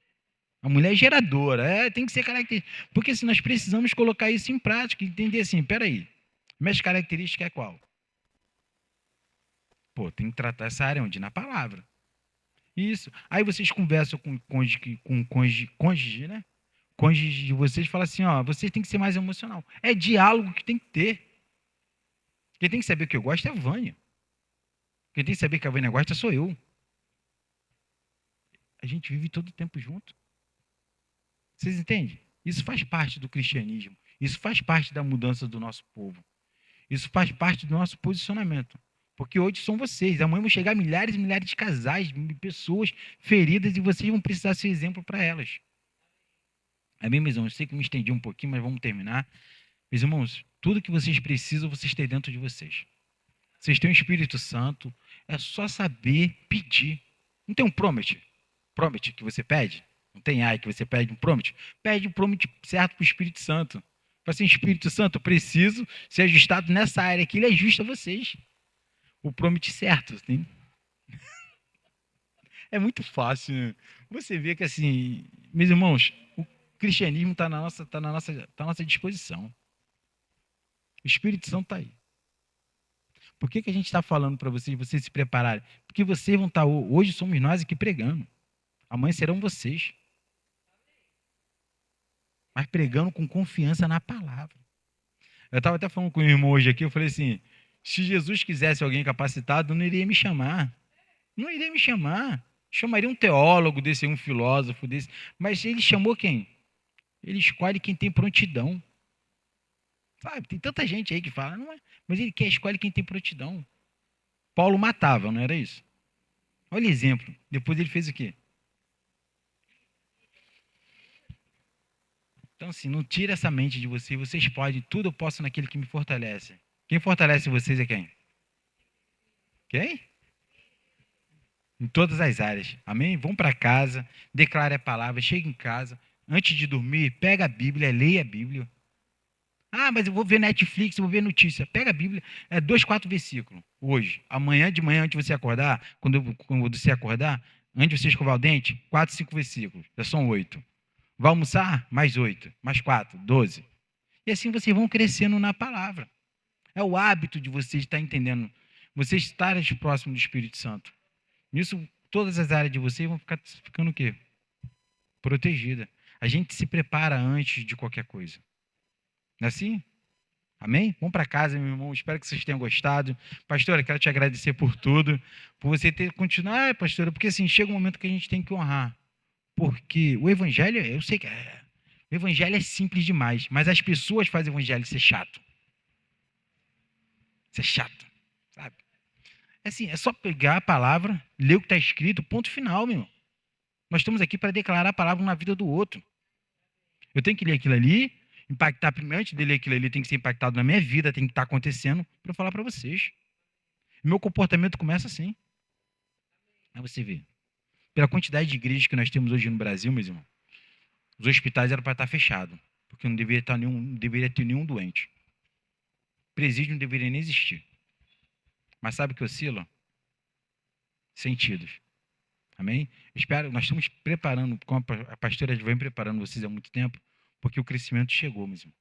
A mulher é geradora. Tem que ser característica. Porque assim, nós precisamos colocar isso em prática, entender assim, peraí, minhas características é qual? Pô, tem que tratar essa área onde? Na palavra. Isso. Aí vocês conversam com cônjuge, né? Cônjuge de vocês fala assim, ó, vocês têm que ser mais emocional. É diálogo que tem que ter. Quem tem que saber o que eu gosto é a Vânia. Quem tem que saber que a Vânia gosta sou eu. A gente vive todo o tempo junto. Vocês entendem? Isso faz parte do cristianismo. Isso faz parte da mudança do nosso povo. Isso faz parte do nosso posicionamento. Porque hoje são vocês. Amanhã vão chegar milhares e milhares de casais, de pessoas feridas, e vocês vão precisar ser exemplo para elas. Amém, meus irmãos? Eu sei que me estendi um pouquinho, mas vamos terminar. Meus irmãos, tudo que vocês precisam, vocês têm dentro de vocês. Vocês têm o Espírito Santo, é só saber pedir. Não tem um promete? Promete que você pede? Não tem ai que você pede um promete? Pede um promete certo para o Espírito Santo. Fala assim, Espírito Santo, eu preciso ser ajustado nessa área aqui, ele ajusta vocês. O promete certo. Tem... É muito fácil, né? Você vê que assim, meus irmãos, o cristianismo está na nossa disposição. O Espírito Santo está aí. Por que a gente está falando para vocês se prepararem? Porque vocês vão estar, hoje somos nós aqui pregando. Amanhã serão vocês. Mas pregando com confiança na palavra. Eu estava até falando com o irmão hoje aqui, eu falei assim, se Jesus quisesse alguém capacitado, não iria me chamar. Não iria me chamar. Chamaria um teólogo desse, um filósofo desse. Mas ele chamou quem? Ele escolhe quem tem prontidão. Sabe? Tem tanta gente aí que fala, não é, mas ele quer escolhe quem tem prontidão. Paulo matava, não era isso? Olha o exemplo. Depois ele fez o quê? Então, assim, não tira essa mente de você. Vocês podem, tudo eu posso naquele que me fortalece. Quem fortalece vocês é quem? Quem? Em todas as áreas. Amém? Vão para casa, declare a palavra, chega em casa. Antes de dormir, pega a Bíblia, leia a Bíblia. Ah, mas eu vou ver Netflix, eu vou ver notícia. Pega a Bíblia, 2, 4 versículos. Hoje. Amanhã de manhã, antes de você acordar, quando você acordar, antes de você escovar o dente, 4, 5 versículos. Já são 8. Vai almoçar? Mais 8. Mais 4, 12. E assim vocês vão crescendo na palavra. É o hábito de vocês estar entendendo. Vocês estarem próximos do Espírito Santo. Nisso, todas as áreas de vocês vão ficar ficando o quê? Protegida. A gente se prepara antes de qualquer coisa. Não é assim? Amém? Vamos para casa, meu irmão. Espero que vocês tenham gostado. Pastora, quero te agradecer por tudo, por você ter continuado. Ah, pastora, porque assim, chega um momento que a gente tem que honrar. Porque o evangelho, eu sei que o evangelho é simples demais, mas as pessoas fazem o evangelho ser chato. Ser chato, sabe? É assim, é só pegar a palavra, ler o que está escrito, ponto final, meu irmão. Nós estamos aqui para declarar a palavra na vida do outro. Eu tenho que ler aquilo ali, impactar primeiro, antes de ler aquilo ali, tem que ser impactado na minha vida, tem que estar acontecendo para eu falar para vocês. Meu comportamento começa assim. Aí você vê. Pela quantidade de igrejas que nós temos hoje no Brasil, meus irmãos, os hospitais eram para estar fechados, porque não deveria ter nenhum doente. Presídio não deveria nem existir. Mas sabe o que oscila? Sentidos. Amém? Espero, nós estamos preparando, como a pastora vem preparando vocês há muito tempo, porque o crescimento chegou, meus irmãos.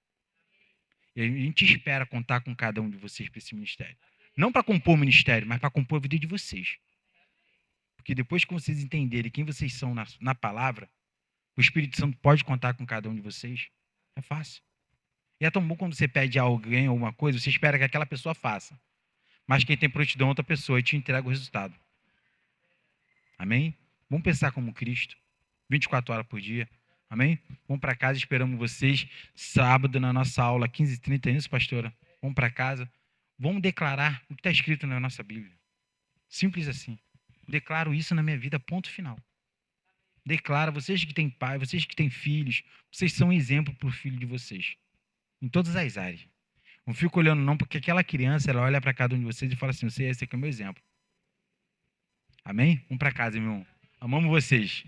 E a gente espera contar com cada um de vocês para esse ministério. Não para compor o ministério, mas para compor a vida de vocês. Porque depois que vocês entenderem quem vocês são na palavra, o Espírito Santo pode contar com cada um de vocês. É fácil. E é tão bom quando você pede a alguém alguma coisa, você espera que aquela pessoa faça. Mas quem tem prontidão é outra pessoa e te entrega o resultado. Amém? Vamos pensar como Cristo. 24 horas por dia. Amém? Vamos para casa, esperamos vocês. Sábado, na nossa aula, 15h30, é isso, pastora? Vamos para casa. Vamos declarar o que está escrito na nossa Bíblia. Simples assim. Declaro isso na minha vida, ponto final. Declara, vocês que têm pai, vocês que têm filhos, vocês são um exemplo para o filho de vocês. Em todas as áreas. Não fico olhando não, porque aquela criança, ela olha para cada um de vocês e fala assim, esse aqui é o meu exemplo. Amém? Vamos para casa, meu irmão. Amamos vocês.